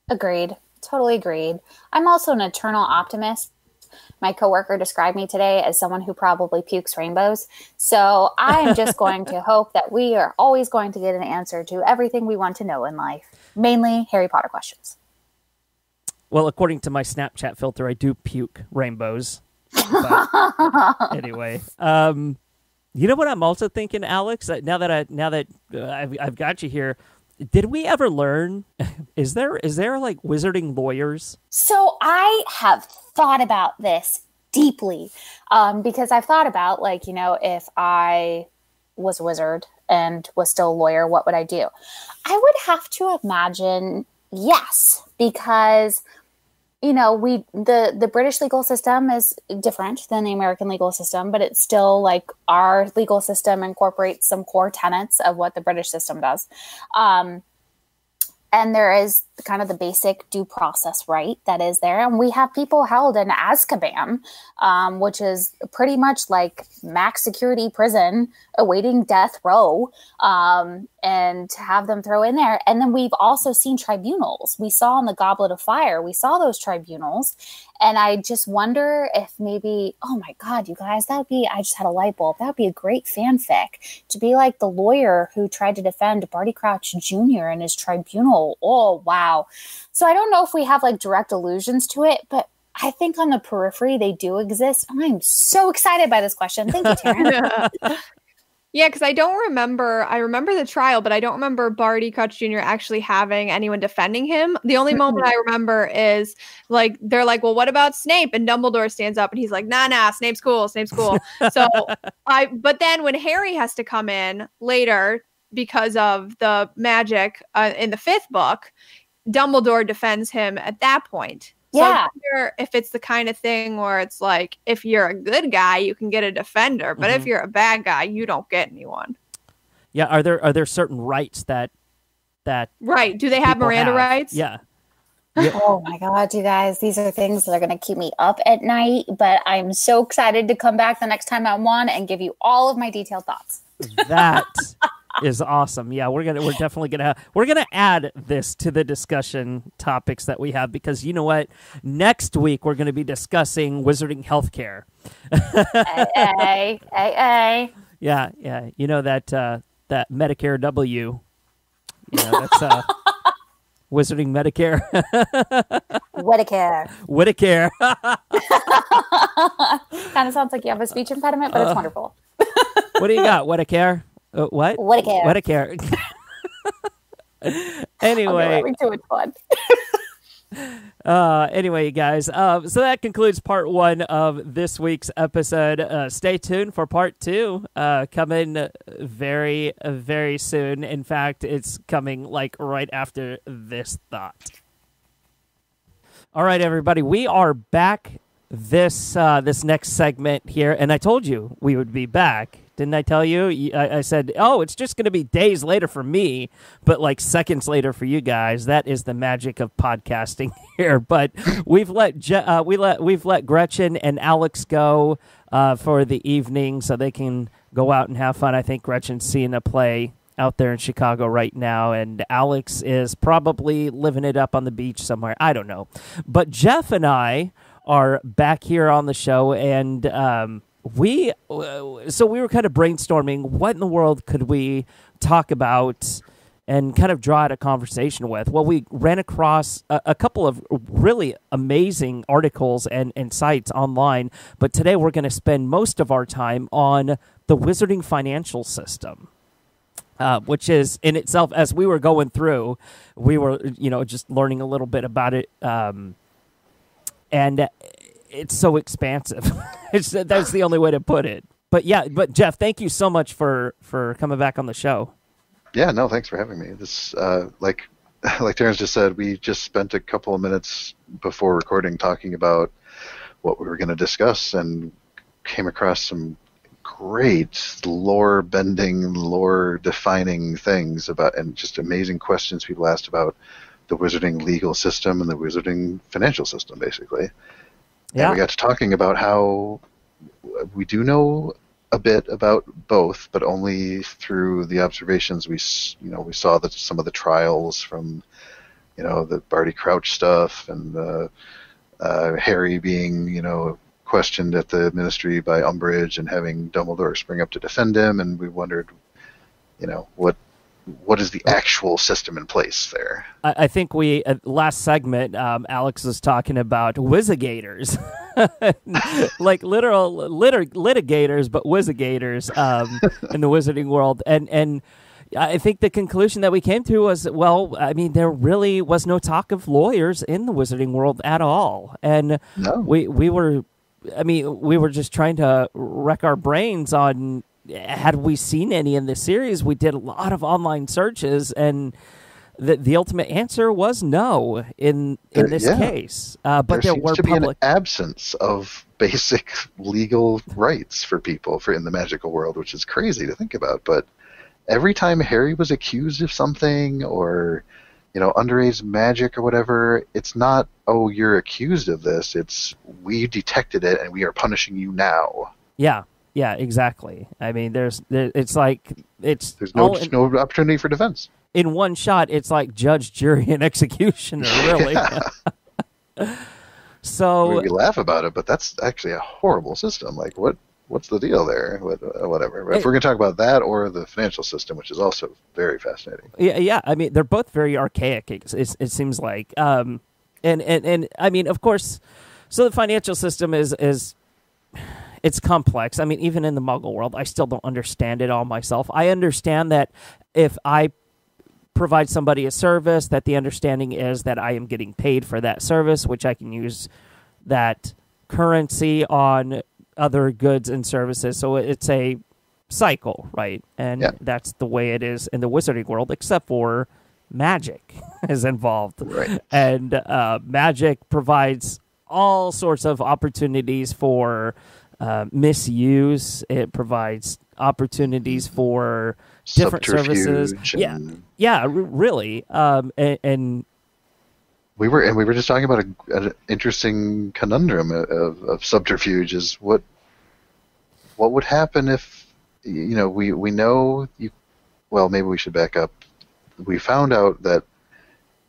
Agreed. Totally agreed. I'm also an eternal optimist. My coworker described me today as someone who probably pukes rainbows. So I'm just going to hope that we are always going to get an answer to everything we want to know in life. Mainly Harry Potter questions. Well, according to my Snapchat filter, I do puke rainbows. But anyway, you know what I'm also thinking, Alex? Now that I've got you here, did we ever learn? Is there like wizarding lawyers? So I have thought about this deeply because I've thought about, like, if I was a wizard and was still a lawyer, what would I do? I would have to imagine yes, because the British legal system is different than the American legal system, but it's still, like, our legal system incorporates some core tenets of what the British system does. And there is kind of the basic due process right that is there. And we have people held in Azkaban, which is pretty much like max security prison awaiting death row, and to have them throw in there. And then we've also seen tribunals. We saw in the Goblet of Fire, we saw those tribunals. And I just wonder if maybe, oh my God, you guys, I just had a light bulb. That would be a great fanfic to be like the lawyer who tried to defend Barty Crouch Jr. in his tribunal. Oh, wow. So I don't know if we have, like, direct allusions to it, but I think on the periphery they do exist. I'm so excited by this question. Thank you, Taryn. Yeah, because I remember the trial, but I don't remember Barty Crouch Jr. actually having anyone defending him. The only moment I remember is, like, they're like, well, what about Snape? And Dumbledore stands up and he's like, nah, Snape's cool. So but then when Harry has to come in later because of the magic in the 5th book, Dumbledore defends him at that point. So yeah. I wonder if it's the kind of thing where it's like, if you're a good guy, you can get a defender, but if you're a bad guy, you don't get anyone. Yeah, are there certain rights that right? Do they have Miranda rights? Yeah. Oh my God, you guys, these are things that are going to keep me up at night, but I'm so excited to come back the next time I'm on and give you all of my detailed thoughts. That is awesome. Yeah, we're definitely gonna add this to the discussion topics that we have, because you know what? Next week we're gonna be discussing wizarding healthcare. Hey. Yeah. You know that Medicare W. You know, that's wizarding Medicare. Whitacare. Kind of sounds like you have a speech impediment, but it's wonderful. What do you got? Whitacare? What? Whitacare. Anyway. Having too much fun. Anyway, you guys, so that concludes part 1 of this week's episode. Stay tuned for part 2, coming very, very soon. In fact, it's coming like right after this thought. All right, everybody, we are back this next segment here, and I told you we would be back. Didn't I tell you? I said, oh, it's just going to be days later for me, but like seconds later for you guys. That is the magic of podcasting here. But we've let Gretchen and Alex go for the evening so they can go out and have fun. I think Gretchen's seeing a play out there in Chicago right now, and Alex is probably living it up on the beach somewhere. I don't know. But Jeff and I are back here on the show, and we were kind of brainstorming what in the world could we talk about and kind of draw out a conversation with. Well, we ran across a couple of really amazing articles and sites online, but today we're going to spend most of our time on the wizarding financial system, which is in itself, as we were going through, we were just learning a little bit about it, and it's so expansive. That's the only way to put it. But Jeff, thank you so much for coming back on the show. Yeah, no, thanks for having me. This, like Terrence just said, we just spent a couple of minutes before recording talking about what we were going to discuss, and came across some great lore-bending, lore-defining things about, and just amazing questions people asked about the wizarding legal system and the wizarding financial system, basically. Yeah. And we got to talking about how we do know a bit about both, but only through the observations we saw that some of the trials from, the Barty Crouch stuff, and Harry being, questioned at the Ministry by Umbridge and having Dumbledore spring up to defend him, and we wondered, what is the actual system in place there? I think we, last segment, Alex was talking about Wizigators. Like literal litigators, but Wizigators in the wizarding world. And I think the conclusion that we came to was, there really was no talk of lawyers in the wizarding world at all. And no. we were just trying to wreck our brains on, had we seen any in this series. We did a lot of online searches, and the ultimate answer was no in this case. But there seems to be an absence of basic legal rights for people in the magical world, which is crazy to think about. But every time Harry was accused of something, or underage magic or whatever, it's not, oh, you're accused of this. It's, we detected it and we are punishing you now. Yeah, exactly. I mean, there's no opportunity for defense. In one shot, it's like judge, jury, and executioner, really. So we laugh about it, but that's actually a horrible system. Like, what's the deal there? Whatever. If we're going to talk about that or the financial system, which is also very fascinating. Yeah. I mean, they're both very archaic. It seems like, and I mean, of course. So the financial system is. It's complex. I mean, even in the Muggle world, I still don't understand it all myself. I understand that if I provide somebody a service, that the understanding is that I am getting paid for that service, which I can use that currency on other goods and services. So it's a cycle, right? And that's the way it is in the wizarding world, except for magic is involved. Right. And magic provides all sorts of opportunities for misuse. It provides opportunities for different services. And... Yeah, really. And we were just talking about an interesting conundrum of subterfuge. Is what would happen if we know you. Well, maybe we should back up. We found out that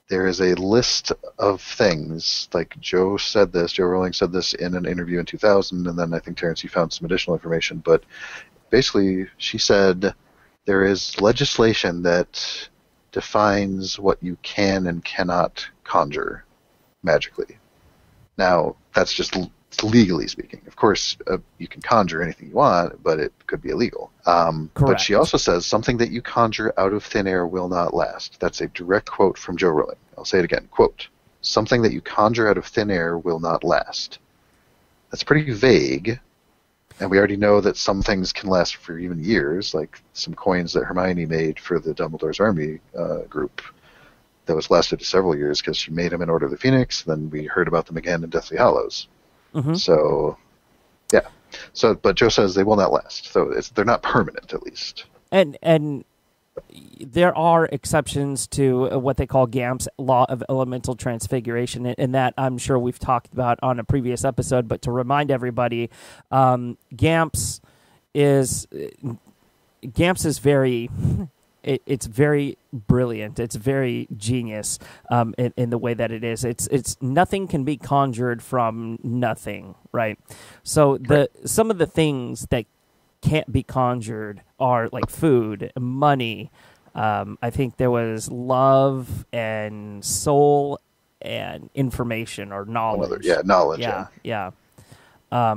there is a list of things, like Joe Rowling said this in an interview in 2000, and then I think, Terrence, you found some additional information, but basically she said there is legislation that defines what you can and cannot conjure magically. Now, that's just legally speaking. Of course, you can conjure anything you want, but it could be illegal. But she also says something that you conjure out of thin air will not last. That's a direct quote from Joe Rowling. I'll say it again. Quote, something that you conjure out of thin air will not last. That's pretty vague, and we already know that some things can last for even years, like some coins that Hermione made for the Dumbledore's Army group. That was lasted several years because she made them in Order of the Phoenix, then we heard about them again in Deathly Hallows. Mm-hmm. So, yeah. So, but Joe says they will not last. So they're not permanent, at least. And there are exceptions to what they call GAMP's law of elemental transfiguration, and that I'm sure we've talked about on a previous episode. But to remind everybody, GAMP's is very. It's very brilliant. It's very genius in the way that it is. It's nothing can be conjured from nothing, right? So some of the things that can't be conjured are like food, money. I think there was love and soul and information or knowledge. Knowledge. Yeah.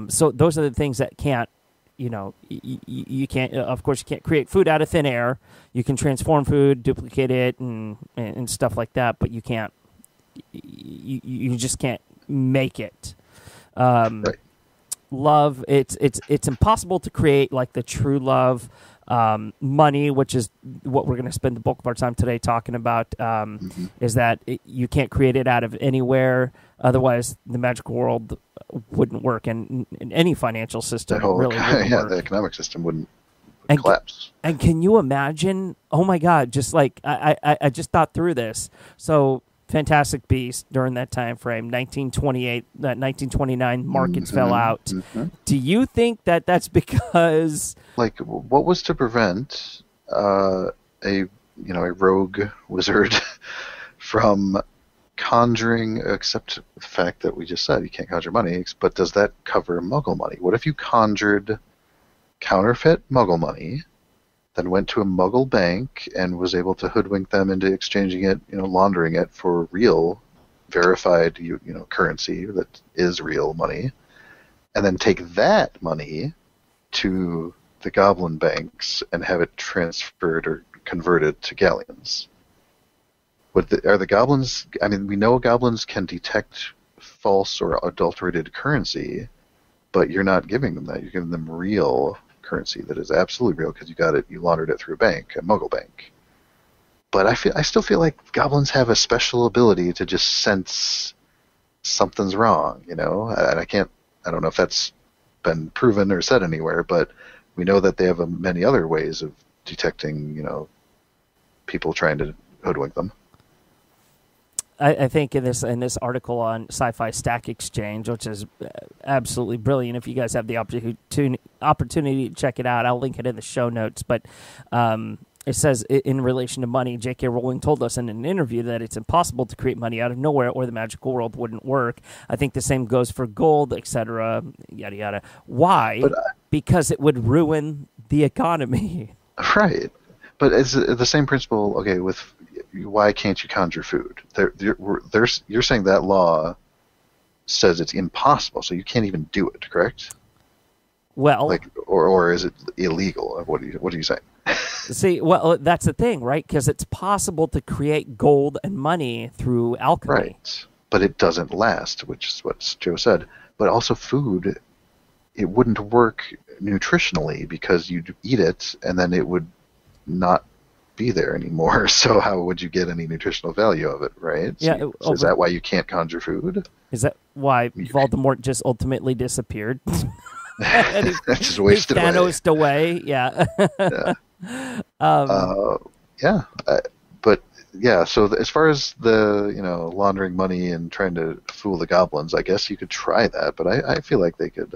So those are the things that can't. You can't. Of course, you can't create food out of thin air. You can transform food, duplicate it, and stuff like that. But you can't. You just can't make it. Right. Love. It's impossible to create like the true love. Money, which is what we're going to spend the bulk of our time today talking about, is that you can't create it out of anywhere. Otherwise, the magical world wouldn't work, and any financial system really wouldn't work. The economic system wouldn't and collapse. And can you imagine? Oh my God! Just like I just thought through this. So, Fantastic Beasts during that time frame, 1928, 1929, markets fell out. Mm-hmm. Do you think that that's because? Like, what was to prevent a rogue wizard from conjuring, except the fact that we just said you can't conjure money, but does that cover Muggle money? What if you conjured counterfeit Muggle money, then went to a Muggle bank and was able to hoodwink them into exchanging it, laundering it for real, verified, currency that is real money, and then take that money to the goblin banks and have it transferred or converted to galleons? Are the goblins? I mean, we know goblins can detect false or adulterated currency, but you're not giving them that. You're giving them real currency that is absolutely real because you laundered it through a bank, a Muggle bank. But I still feel like goblins have a special ability to just sense something's wrong. And I don't know if that's been proven or said anywhere, but we know that they have many other ways of detecting, people trying to hoodwink them. I think in this article on Sci-Fi Stack Exchange, which is absolutely brilliant. If you guys have the opportunity to check it out, I'll link it in the show notes. But it says, in relation to money, J.K. Rowling told us in an interview that it's impossible to create money out of nowhere or the magical world wouldn't work. I think the same goes for gold, etc., yada, yada. Why? Because it would ruin the economy. Right. But it's the same principle, okay, with why can't you conjure food? You're saying that law says it's impossible, so you can't even do it, correct? Well, or is it illegal? What are you saying? See, well, that's the thing, right? Because it's possible to create gold and money through alchemy. Right, but it doesn't last, which is what Joe said. But also food, it wouldn't work nutritionally because you'd eat it and then it would not be there anymore. So how would you get any nutritional value of it, right? So is that why you can't conjure food? Is that why Voldemort just ultimately disappeared? Just wasted away. Thanos'd away, yeah. But yeah, so as far as the, laundering money and trying to fool the goblins, I guess you could try that, but I feel like they could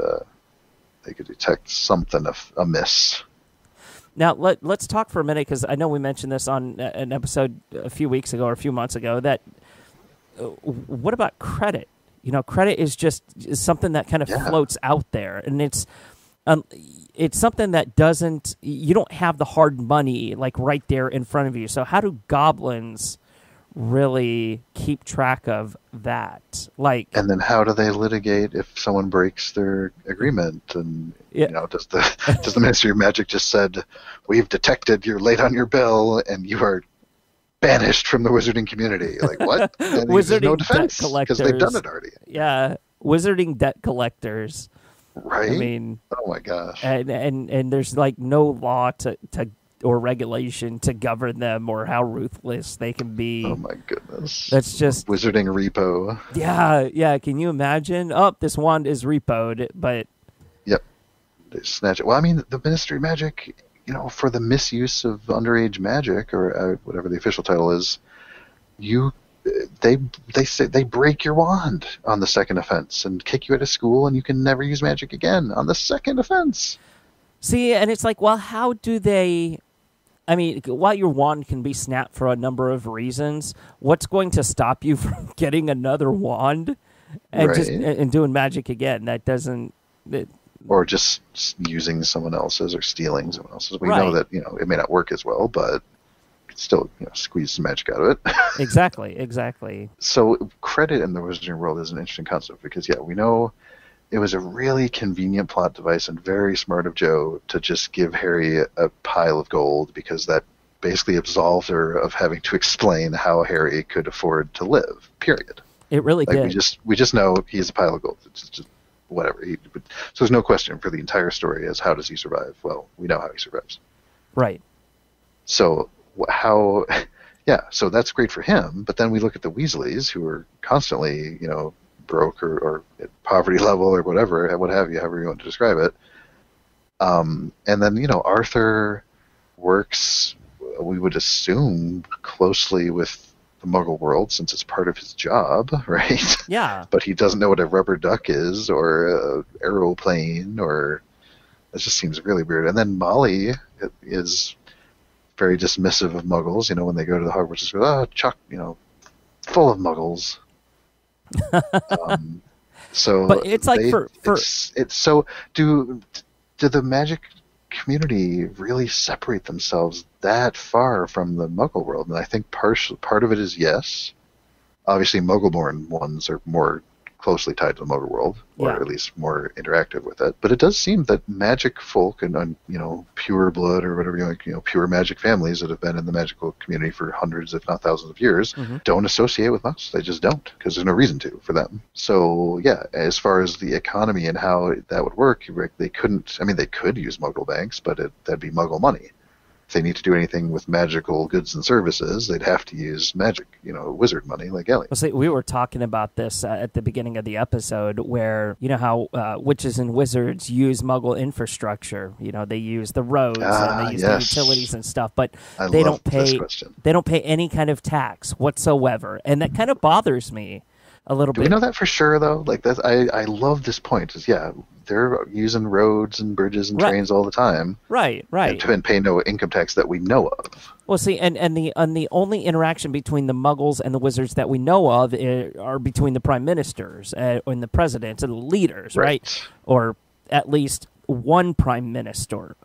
detect something amiss. Now, let's talk for a minute, because I know we mentioned this on an episode a few weeks ago or a few months ago, that what about credit? Credit is something that kind of floats out there, and it's something that you don't have the hard money like right there in front of you. So how do goblins really keep track of that? And then how do they litigate if someone breaks their agreement? And does the Ministry of Magic just said, "We've detected you're late on your bill and you are banished from the wizarding community"? Like, what? And wizarding no defense debt collectors, because they've done it already. Yeah, wizarding debt collectors. Right. I mean, oh my gosh. And there's like no law to or regulation to govern them or how ruthless they can be. Oh my goodness. That's just wizarding repo. Yeah. Can you imagine? Oh, this wand is repoed, but yep, they snatch it. Well, I mean, the Ministry of Magic, for the misuse of underage magic, or whatever the official title is, they say they break your wand on the second offense and kick you out of school, and you can never use magic again on the second offense. See, and it's like, well, how do they? I mean, while your wand can be snapped for a number of reasons, what's going to stop you from getting another wand and right. and doing magic again? That doesn't. Or just using someone else's or stealing someone else's. We right. know that it may not work as well, but still squeeze some magic out of it. Exactly. So credit in the wizarding world is an interesting concept because we know it was a really convenient plot device and very smart of Joe to just give Harry a pile of gold, because that basically absolved her of having to explain how Harry could afford to live, period. It really did. We just know he's a pile of gold. It's just whatever. So there's no question for the entire story as how does he survive? Well, we know how he survives. Right. So so that's great for him, but then we look at the Weasleys, who are constantly, broke or at poverty level or whatever, what have you, however you want to describe it. And then, Arthur works, we would assume, closely with the Muggle world since it's part of his job, right? Yeah. But he doesn't know what a rubber duck is or an aeroplane, or it just seems really weird. And then Molly is very dismissive of Muggles, when they go to the Hogwarts, just go, Chuck, full of Muggles. But it's like it's so do the magic community really separate themselves that far from the Muggle world? And I think part of it is yes. Obviously, Muggle-born ones are more closely tied to the Muggle world, or at least more interactive with it. But it does seem that magic folk and pure blood or whatever pure magic families that have been in the magical community for hundreds, if not thousands of years, don't associate with us. They just don't, because there's no reason to for them. So as far as the economy and how that would work, they couldn't. I mean, they could use Muggle banks, but that'd be Muggle money. If they need to do anything with magical goods and services, they'd have to use magic, wizard money like Ellie. Well, see, we were talking about this at the beginning of the episode, where how witches and wizards use Muggle infrastructure. They use the roads and they use the utilities and stuff, but they don't pay any kind of tax whatsoever, and that kind of bothers me a little bit. Do we know that for sure, though? Like that, I love this point. They're using roads and bridges and trains all the time. Right. And pay no income tax that we know of. Well, see, and the only interaction between the Muggles and the wizards that we know of are between the prime ministers and the presidents and the leaders, right? Or at least one prime minister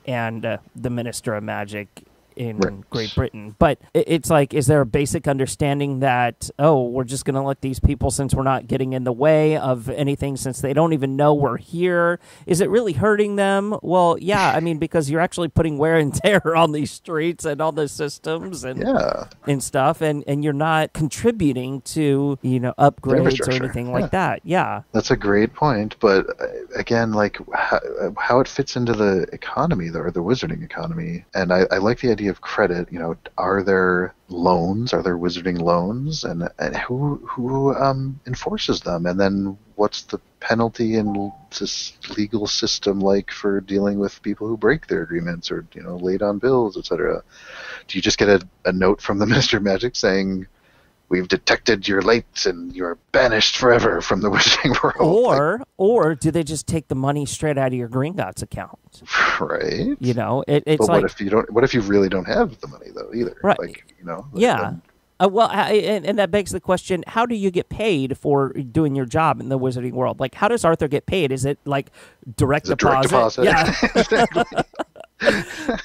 and the Minister of Magic in Great Britain. But it's like, is there a basic understanding that, we're just going to let these people, since we're not getting in the way of anything, since they don't even know we're here? Is it really hurting them? Well, yeah, I mean, because you're actually putting wear and tear on these streets and all the systems and stuff, and you're not contributing to, upgrades or anything like that. Yeah. That's a great point, but again, like how it fits into the economy, or the wizarding economy, and I like the idea idea of credit, are there loans? Are there wizarding loans? And who enforces them? And then what's the penalty in this legal system like for dealing with people who break their agreements or, late on bills, etc.? Do you just get a note from the Minister of Magic saying, we've detected you're late and you're banished forever from the Wizarding World? Or do they just take the money straight out of your Gringotts account? Right. It's but like, what if you really don't have the money though either? Right. Yeah. And that begs the question: how do you get paid for doing your job in the Wizarding World? Like, how does Arthur get paid? Is it like direct deposit? Yeah. Exactly.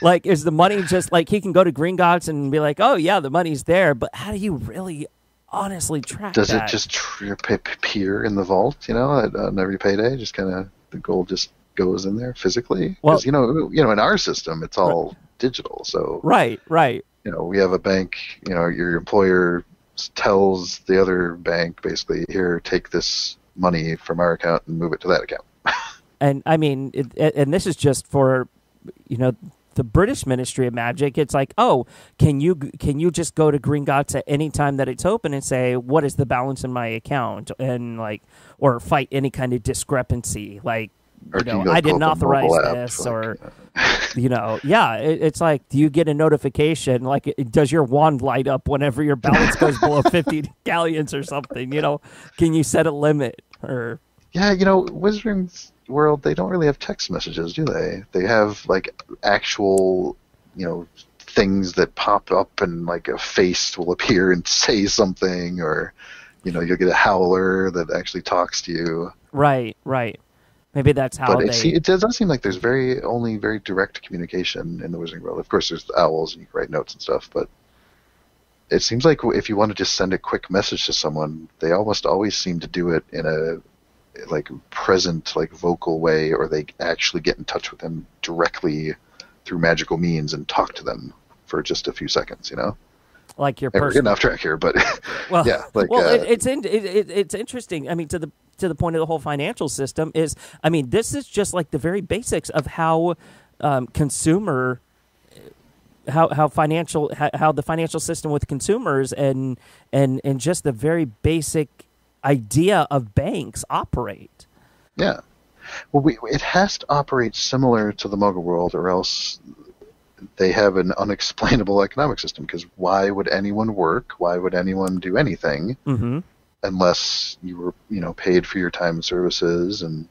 Like, is the money just like he can go to Gringotts and be like, oh yeah, the money's there, but how do you really honestly track Does that? it just appear in the vault, on every payday? Just kind of the gold just goes in there physically? Because, in our system, it's all digital. So Right. we have a bank, your employer tells the other bank, basically, here, take this money from our account and move it to that account. And I mean, and this is just for, the British Ministry of Magic. It's like, oh, can you just go to Gringotts at any time that it's open and say, what is the balance in my account? And or fight any kind of discrepancy. Like, I didn't authorize this, or, it's like, do you get a notification? Like, does your wand light up whenever your balance goes below 50 galleons or something? Can you set a limit? Or yeah, Wizarding World, they don't really have text messages, do they? They have like actual, things that pop up and like a face will appear and say something, or you'll get a howler that actually talks to you. Right. Maybe that's how but it does seem like there's only very direct communication in the Wizarding World. Of course, there's the owls and you can write notes and stuff, but it seems like if you want to just send a quick message to someone, they almost always seem to do it in a present, vocal way, or they actually get in touch with them directly through magical means and talk to them for just a few seconds, Like your person. We're getting off track here, but well, yeah. It's interesting. I mean, to the point of the whole financial system is, I mean, this is just like the very basics of how how the financial system with consumers and just the very basic idea of banks operate. Yeah. Well, it has to operate similar to the Muggle world, or else they have an unexplainable economic system. Because why would anyone work? Why would anyone do anything unless you were, paid for your time and services and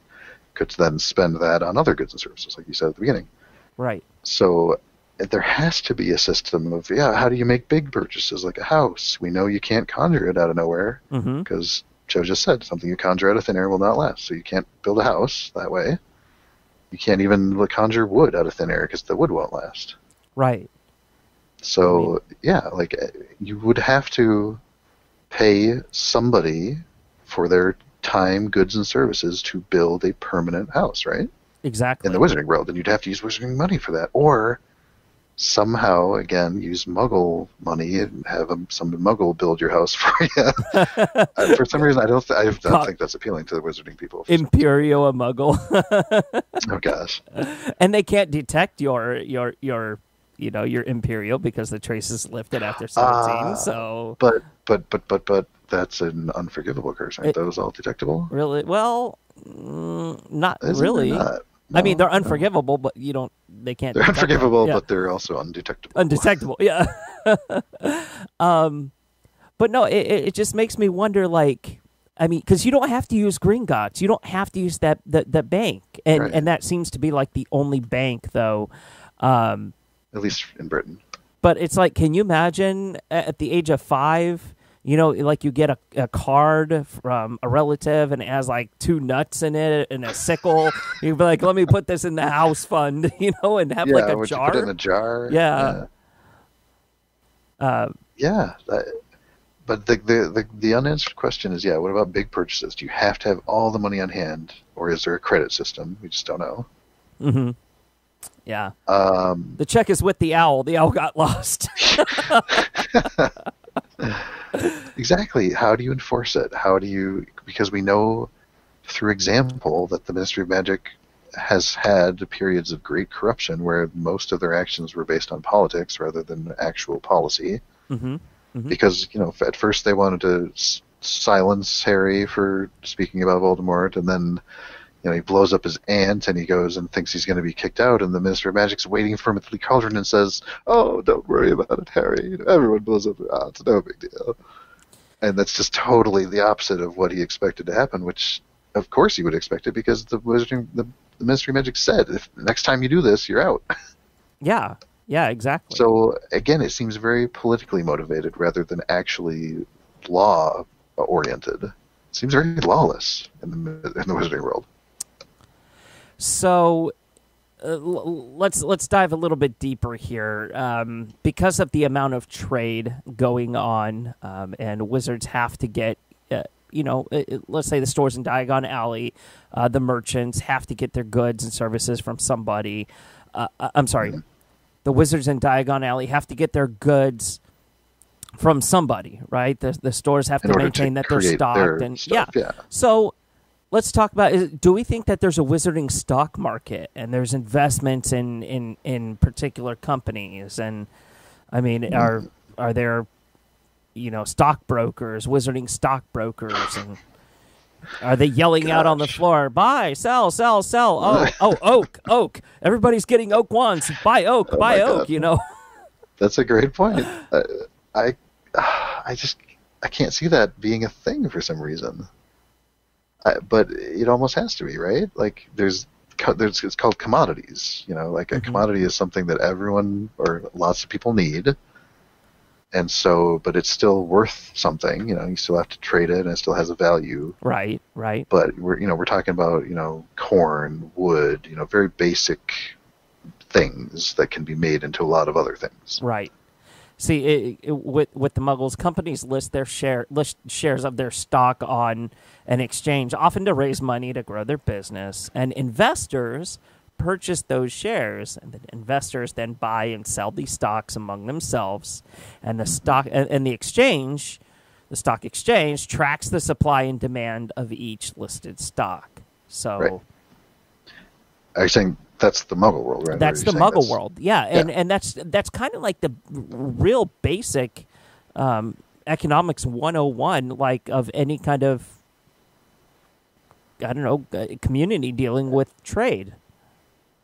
could then spend that on other goods and services, like you said at the beginning? Right. So there has to be a system of, how do you make big purchases like a house? We know you can't conjure it out of nowhere because Joe just said something you conjure out of thin air will not last. So you can't build a house that way. You can't even conjure wood out of thin air because the wood won't last. Right. So, you would have to pay somebody for their time, goods, and services to build a permanent house, right? Exactly. In the Wizarding World. And you'd have to use Wizarding money for that. Or somehow, again, use Muggle money and have some Muggle build your house for you. For some reason, I don't think that's appealing to the Wizarding people. Imperio a Muggle. Oh gosh. And they can't detect your Imperial because the trace is lifted after 17. So, but that's an unforgivable curse. Aren't those all detectable? Really? Well, not Isn't really. Not? No, I mean, they're unforgivable, but they can't. They're unforgivable, yeah. but they're also undetectable. Undetectable, yeah. But no, it just makes me wonder, because you don't have to use Gringotts. You don't have to use that bank. And that seems to be like the only bank, though. At least in Britain. But it's like, can you imagine at the age of 5, you get a card from a relative and it has 2 nuts in it and a sickle. You'd be like, let me put this in the house fund, and have a would jar. You put it in a jar? Yeah. But the unanswered question is, what about big purchases? Do you have to have all the money on hand, or is there a credit system? We just don't know. Mm-hmm. Yeah. The check is with the owl. The owl got lost. Exactly. How do you enforce it? Because we know through example that the Ministry of Magic has had periods of great corruption where most of their actions were based on politics rather than actual policy. Mm-hmm. Mm-hmm. Because, at first they wanted to silence Harry for speaking about Voldemort, and then, he blows up his aunt, and he goes and thinks he's going to be kicked out, and the Minister of Magic's waiting for him at the cauldron and says, "Oh, don't worry about it, Harry. Everyone blows up their aunts. No big deal." And that's just totally the opposite of what he expected to happen, which, of course, he would expect it, because the Ministry of Magic said, if next time you do this, you're out. Yeah, exactly. So, again, it seems very politically motivated rather than actually law-oriented. It seems very lawless in the Wizarding world. So, let's dive a little bit deeper here. Because of the amount of trade going on, and wizards have to get, let's say the stores in Diagon Alley, the merchants have to get their goods and services from somebody. I'm sorry, the wizards in Diagon Alley have to get their goods from somebody, right? The stores have to maintain that they're stocked and stuff, yeah. So let's talk about, do we think that there's a wizarding stock market and there's investments in particular companies? And I mean, are there, stockbrokers, wizarding stockbrokers, and are they yelling out on the floor, buy, sell, sell, sell? Oh, oak. Everybody's getting oak wands. Buy oak, buy oak, That's a great point. I can't see that being a thing for some reason. But it almost has to be, right? Like it's called commodities. Like a commodity is something that everyone or lots of people need, and so, but it's still worth something. You still have to trade it, and it still has a value. Right. But we're talking about corn, wood, very basic things that can be made into a lot of other things. Right. See, with the Muggles, companies list shares of their stock on an exchange, often to raise money to grow their business, and investors purchase those shares, and the investors then buy and sell these stocks among themselves, and the stock and the stock exchange tracks the supply and demand of each listed stock. So, right. Are you saying that's the Muggle world, right? That's the Muggle world, yeah. And that's kind of like the real basic economics 101, like of any kind of, I don't know, community dealing with trade.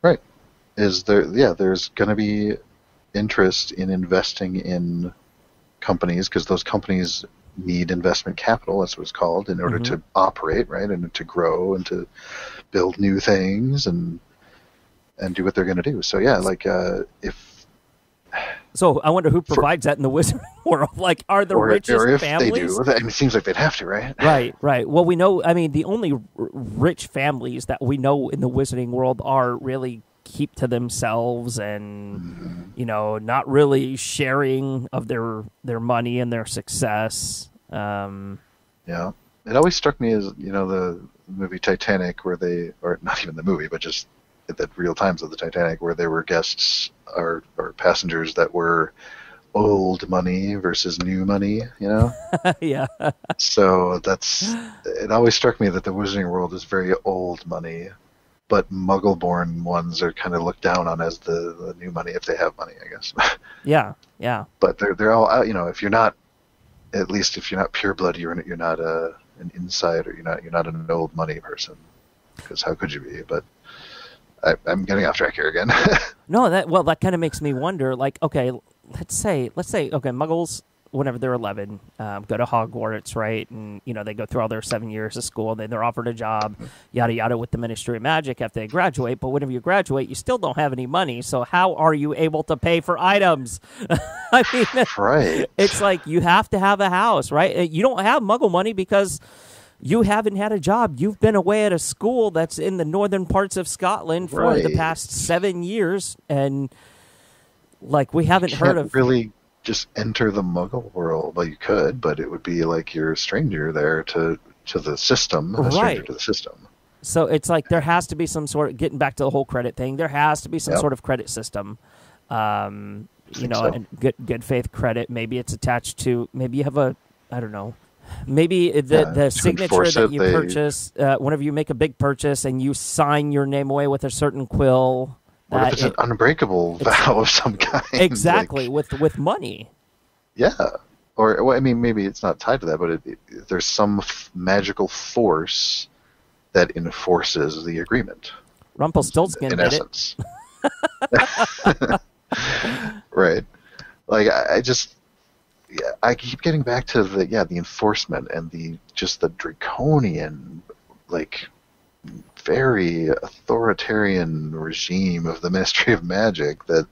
Right. There's going to be interest in investing in companies because those companies need investment capital, that's what it's called, in order to operate, right, and to grow and to build new things and do what they're going to do. So So I wonder who provides that in the wizarding world. Like, are the richest or if families? they do, it seems like they'd have to, right? Right. Well, we know. I mean, the only rich families that we know in the wizarding world are really keep to themselves and not really sharing of their money and their success. Yeah, it always struck me as the movie Titanic, where or not even the movie, but just at the real times of the Titanic, where there were guests or passengers that were old money versus new money, Yeah. So it always struck me that the Wizarding world is very old money, but Muggle-born ones are kind of looked down on as the new money if they have money, I guess. Yeah. But they're all out, if you're not, at least if you're not pureblood, you're not an insider, you're not an old money person, because how could you be? But I'm getting off track here again. No, that kind of makes me wonder. Like, okay, let's say, okay, Muggles, whenever they're 11, go to Hogwarts, right? And they go through all their 7 years of school, and then they're offered a job, yada yada, with the Ministry of Magic after they graduate. But whenever you graduate, you still don't have any money. So how are you able to pay for items? I mean, right? It's like you have to have a house, right? You don't have Muggle money because you haven't had a job. You've been away at a school that's in the northern parts of Scotland for the past 7 years, and like we haven't heard of really just enter the Muggle world. Well, you could, but it would be like you're a stranger there to the system, a stranger to the system. So it's like there has to be some sort of, getting back to the whole credit thing, there has to be some sort of credit system. And good faith credit. Maybe it's attached to, maybe you have a, I don't know, Maybe the to signature enforce that it, you they- purchase, whenever you make a big purchase and you sign your name away with a certain quill. What if that it's an unbreakable vow of some kind? exactly, Like, with money. yeah. Or, well, I mean, maybe it's not tied to that, but there's some magical force that enforces the agreement. Rumpelstiltskin In did essence. Right. Like, I just... Yeah, I keep getting back to the enforcement and the draconian, like, very authoritarian regime of the Ministry of Magic that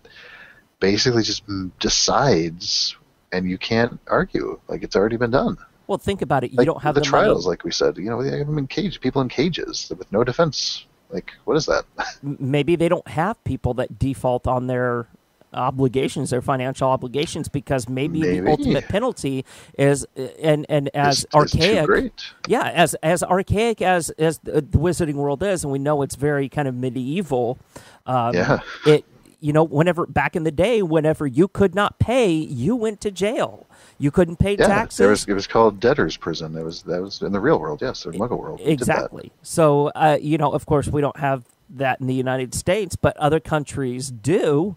basically just decides, and you can't argue. Like, it's already been done. Well, think about it. You Like, don't have the the trials, money. like we said. You know, they have them in people in cages with no defense. Like, what is that? Maybe they don't have people that default on their obligations, their financial obligations, because maybe the Maybe. ultimate penalty is, and as Is archaic, too great. yeah, as archaic as the Wizarding World is, and we know it's very kind of medieval. Yeah. It, whenever back in the day, whenever you could not pay, you went to jail. You couldn't pay Yeah, taxes. it was called debtor's prison. That was in the real world, yes, the Muggle world. We did that. Exactly. So, of course, we don't have that in the United States, but other countries do.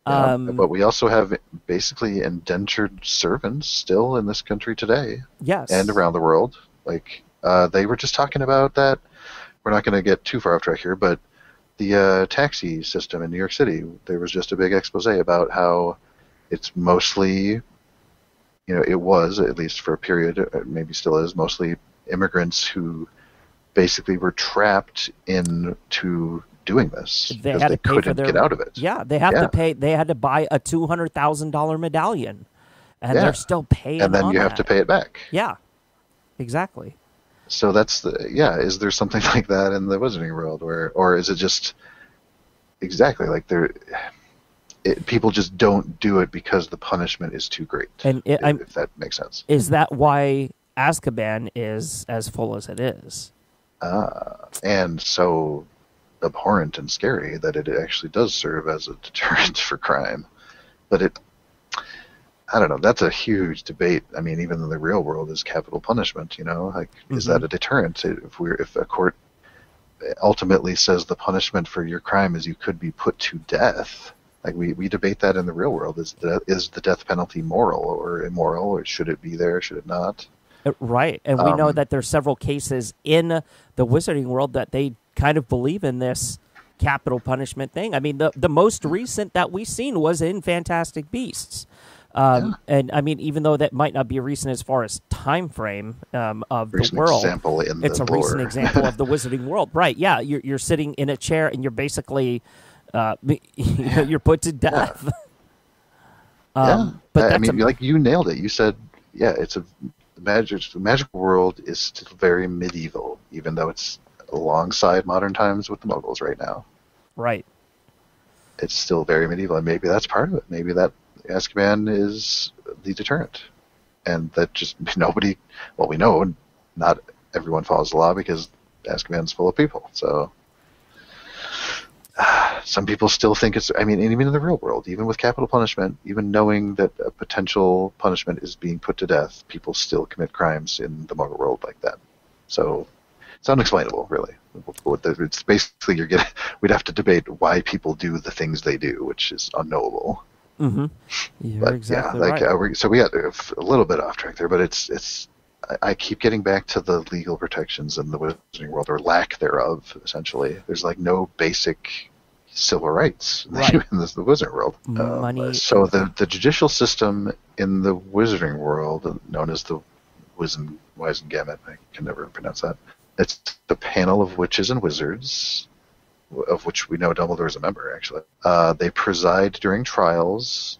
Yeah, but we also have basically indentured servants still in this country today. Yes. And around the world. Like, they were just talking about that. We're not going to get too far off track here, but the taxi system in New York City, there was just a big expose about how it's mostly, it was, at least for a period, maybe still is, mostly immigrants who basically were trapped into doing this They because had they to pay couldn't for their, get out of it. Yeah, they have to pay. They had to buy a $200,000 medallion, and they're still paying. And then on you have that. to pay it back. Yeah, exactly. So that's is there something like that in the Wizarding World, or is it just exactly like people just don't do it because the punishment is too great? And if that makes sense. Is that why Azkaban is as full as it is? And so abhorrent and scary that it actually does serve as a deterrent for crime. But I don't know, that's a huge debate. I mean, even in the real world, is capital punishment, like, is that a deterrent? If a court ultimately says the punishment for your crime is you could be put to death, like we debate that in the real world. Is the death penalty moral or immoral, or should it be there, should it not? Right, and we know that there's several cases in the Wizarding World that they kind of believe in this capital punishment thing. I mean, the most recent that we've seen was in Fantastic Beasts. And I mean, even though that might not be a recent as far as time frame of the world, it's a recent example of the Wizarding World, right? Yeah, you're sitting in a chair and you're basically you're put to death. But that's I mean, like, you nailed it. You said, the magical world is still very medieval, even though it's alongside modern times with the Muggles right now. Right. It's still very medieval, and maybe that's part of it. Maybe that Azkaban is the deterrent, and that just nobody. Well, we know not everyone follows the law because Azkaban's full of people. So some people still think it's. I mean, and even in the real world, even with capital punishment, even knowing that a potential punishment is being put to death, people still commit crimes in the Muggle world like that. So it's unexplainable, really. It's basically we'd have to debate why people do the things they do, which is unknowable. Mm-hmm. You're exactly right. So we got a little bit off track there, but it's. I keep getting back to the legal protections in the Wizarding World, or lack thereof. Essentially, there's like no basic civil rights in the Wizarding World. Money. So the judicial system in the Wizarding World, known as the Wizengamot, I can never pronounce that. It's the panel of witches and wizards, of which we know Dumbledore is a member, actually. They preside during trials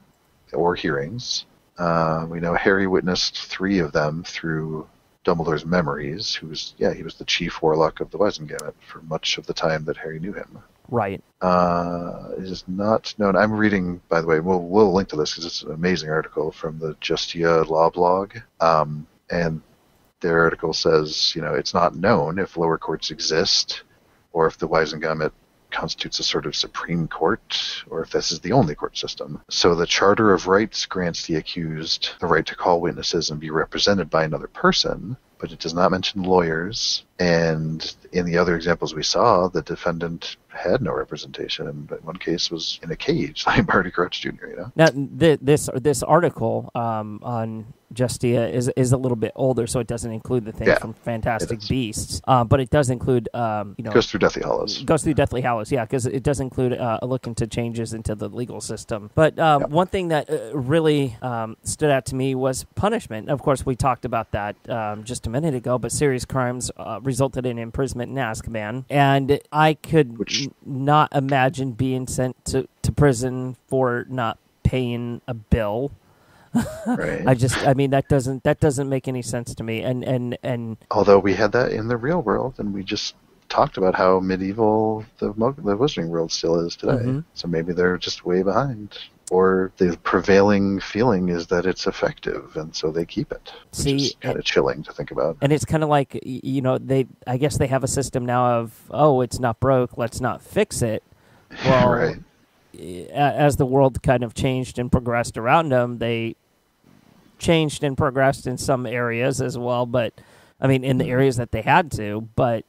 or hearings. We know Harry witnessed 3 of them through Dumbledore's memories, he was the chief warlock of the Wizengamot for much of the time that Harry knew him. Right. It is not known. I'm reading, by the way, we'll link to this because it's an amazing article from the Justia Law blog. And their article says, it's not known if lower courts exist or if the Wizengamot constitutes a sort of Supreme Court, or if this is the only court system. So the Charter of Rights grants the accused the right to call witnesses and be represented by another person, but it does not mention lawyers. And in the other examples we saw, the defendant had no representation, and in one case was in a cage, like Barty Crouch Jr. Now, this article on Justia is a little bit older, so it doesn't include the things from Fantastic Beasts, but it does include goes through Deathly Hallows. Goes through Deathly Hallows, yeah, because it does include a look into changes into the legal system. But one thing that really stood out to me was punishment. Of course, we talked about that just a minute ago, but serious crimes resulted in imprisonment in Azkaban, and I could not imagine being sent to prison for not paying a bill. Right. That doesn't make any sense to me. And although we had that in the real world, and we just talked about how medieval the Wizarding world still is today. Mm-hmm. So maybe they're just way behind, or the prevailing feeling is that it's effective, and so they keep it. Which is kind of chilling to think about. And it's kind of like, I guess they have a system now of, it's not broke, let's not fix it. Well, right. As the world kind of changed and progressed around them, they changed and progressed in some areas as well, but in the areas that they had to, but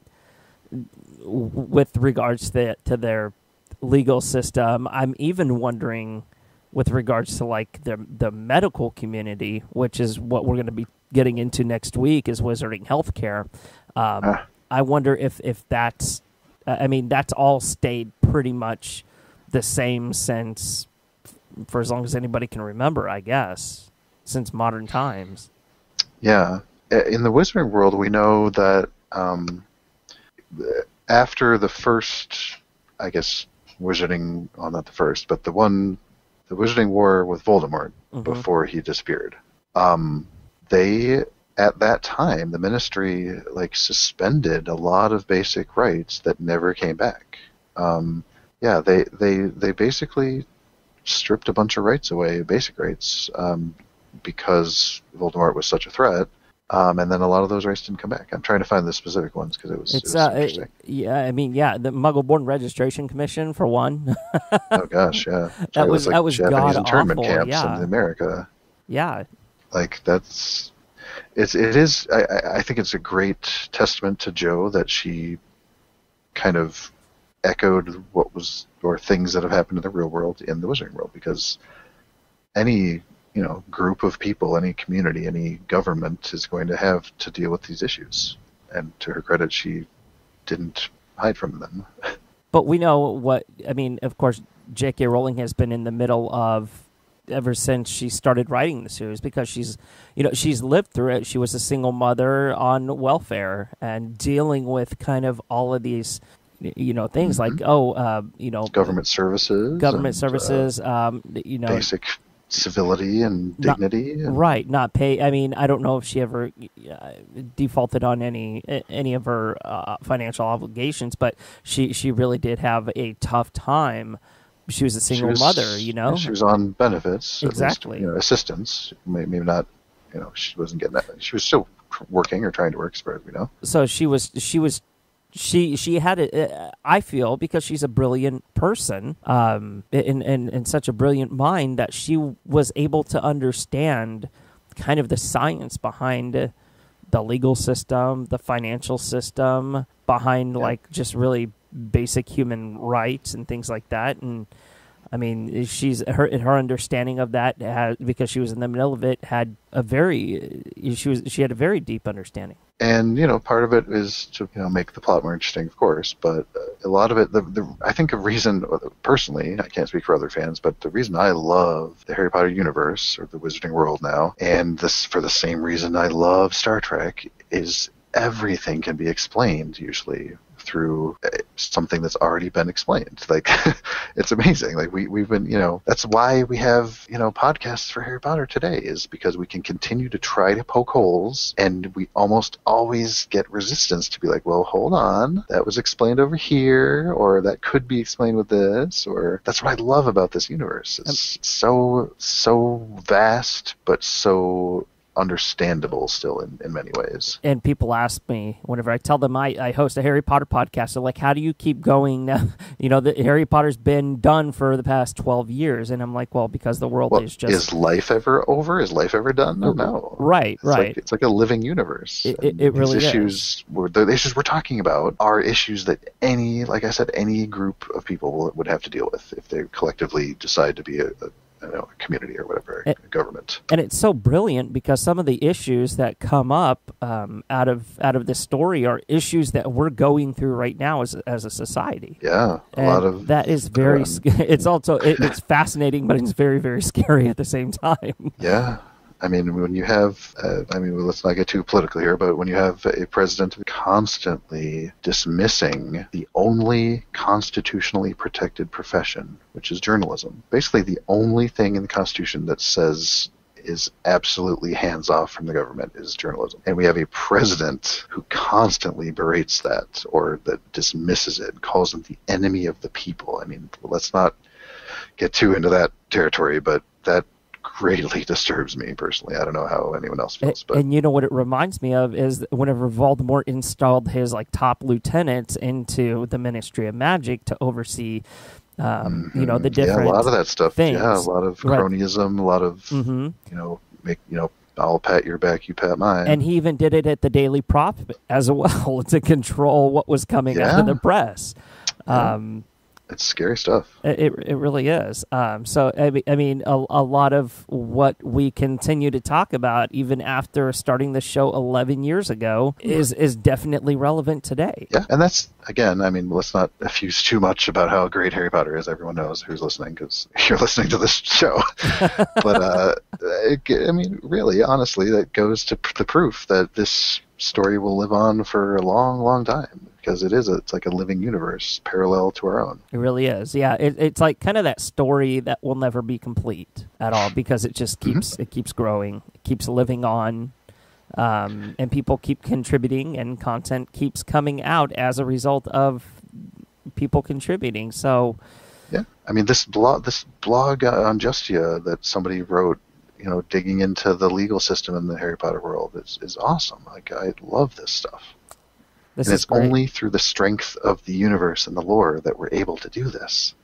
with regards to their legal system, I'm even wondering with regards to like the medical community, which is what we're going to be getting into next week, is wizarding healthcare. I wonder if that's that's all stayed pretty much the same since, for as long as anybody can remember, I guess, since modern times. Yeah. In the Wizarding world, we know that after the first, I guess, Wizarding, well, not the first, but the Wizarding War with Voldemort, before he disappeared, they, at that time, the Ministry, suspended a lot of basic rights that never came back. They basically stripped a bunch of rights away, basic rights, because Voldemort was such a threat, and then a lot of those rights didn't come back. I'm trying to find the specific ones because it was interesting. The Muggle-Born Registration Commission, for one. Oh gosh, yeah. that was Japanese god internment awful. camps Yeah. in America. Yeah. It is. I think it's a great testament to Jo that she kind of echoed things that have happened in the real world in the Wizarding world, because any group of people, any community, any government is going to have to deal with these issues, and to her credit, she didn't hide from them. But we know of course, J.K. Rowling has been in the middle of ever since she started writing the series, because she's lived through it. She was a single mother on welfare and dealing with kind of all of these things like government services, basic civility and dignity, not pay. I don't know if she ever defaulted on any of her financial obligations, but she really did have a tough time. She was a single mother, She was on benefits, exactly. At least, assistance. Maybe not. She wasn't getting that. She was still working or trying to work, as far as we know. So she had it. I feel, because she's a brilliant person, and such a brilliant mind, that she was able to understand kind of the science behind the legal system, the financial system, behind just really basic human rights and things like that. And she's her understanding of that, because she was in the middle of it, she had a very deep understanding. And part of it is to make the plot more interesting, of course, but a lot of it, I think a reason, personally, I can't speak for other fans, but the reason I love the Harry Potter universe, or the Wizarding world now, and this for the same reason I love Star Trek, is everything can be explained usually through something that's already been explained. It's amazing. We've been, that's why we have, podcasts for Harry Potter today, is because we can continue to try to poke holes, and we almost always get resistance to be like, well, hold on, that was explained over here, or that could be explained with this, or that's what I love about this universe. It's so vast, but so understandable still in many ways. And people ask me whenever I tell them I host a Harry Potter podcast, they're like, how do you keep going now? The Harry Potter's been done for the past 12 years. And I'm like, well, because the world is just... Is life ever over? Is life ever done? No. Right. It's like a living universe. It really is. The issues we're talking about are issues that any group of people would have to deal with if they collectively decide to be a community or whatever, a government. And it's so brilliant because some of the issues that come up out of this story are issues that we're going through right now as a society. Yeah, a lot of that is very. It's also it's fascinating, but it's very, very scary at the same time. Yeah. I mean, when you have, let's not get too political here, but when you have a president constantly dismissing the only constitutionally protected profession, which is journalism, basically the only thing in the Constitution that says is absolutely hands-off from the government is journalism. And we have a president who constantly berates that or that dismisses it and calls them the enemy of the people. I mean, let's not get too into that territory, but that greatly disturbs me personally. I don't know how anyone else feels. But. And you know what it reminds me of is whenever Voldemort installed his top lieutenants into the Ministry of Magic to oversee, the different a lot of that stuff. Things. Yeah, a lot of cronyism, a lot of I'll pat your back, you pat mine. And he even did it at the Daily Prop as well to control what was coming out of the press. It's scary stuff. It really is. So, I mean, a lot of what we continue to talk about, even after starting the show 11 years ago, is definitely relevant today. Yeah, and that's, again, I mean, let's not effuse too much about how great Harry Potter is. Everyone knows who's listening because you're listening to this show. But, I mean, really, honestly, that goes to the proof that this story will live on for a long, long time. Because it's like a living universe parallel to our own. It really is. Yeah, it's like kind of that story that will never be complete at all because it just keeps it keeps growing, it keeps living on, and people keep contributing, and content keeps coming out as a result of people contributing. So, yeah, I mean this blog on Justia that somebody wrote, digging into the legal system in the Harry Potter world is awesome. Like I love this stuff. And it's only through the strength of the universe and the lore that we're able to do this.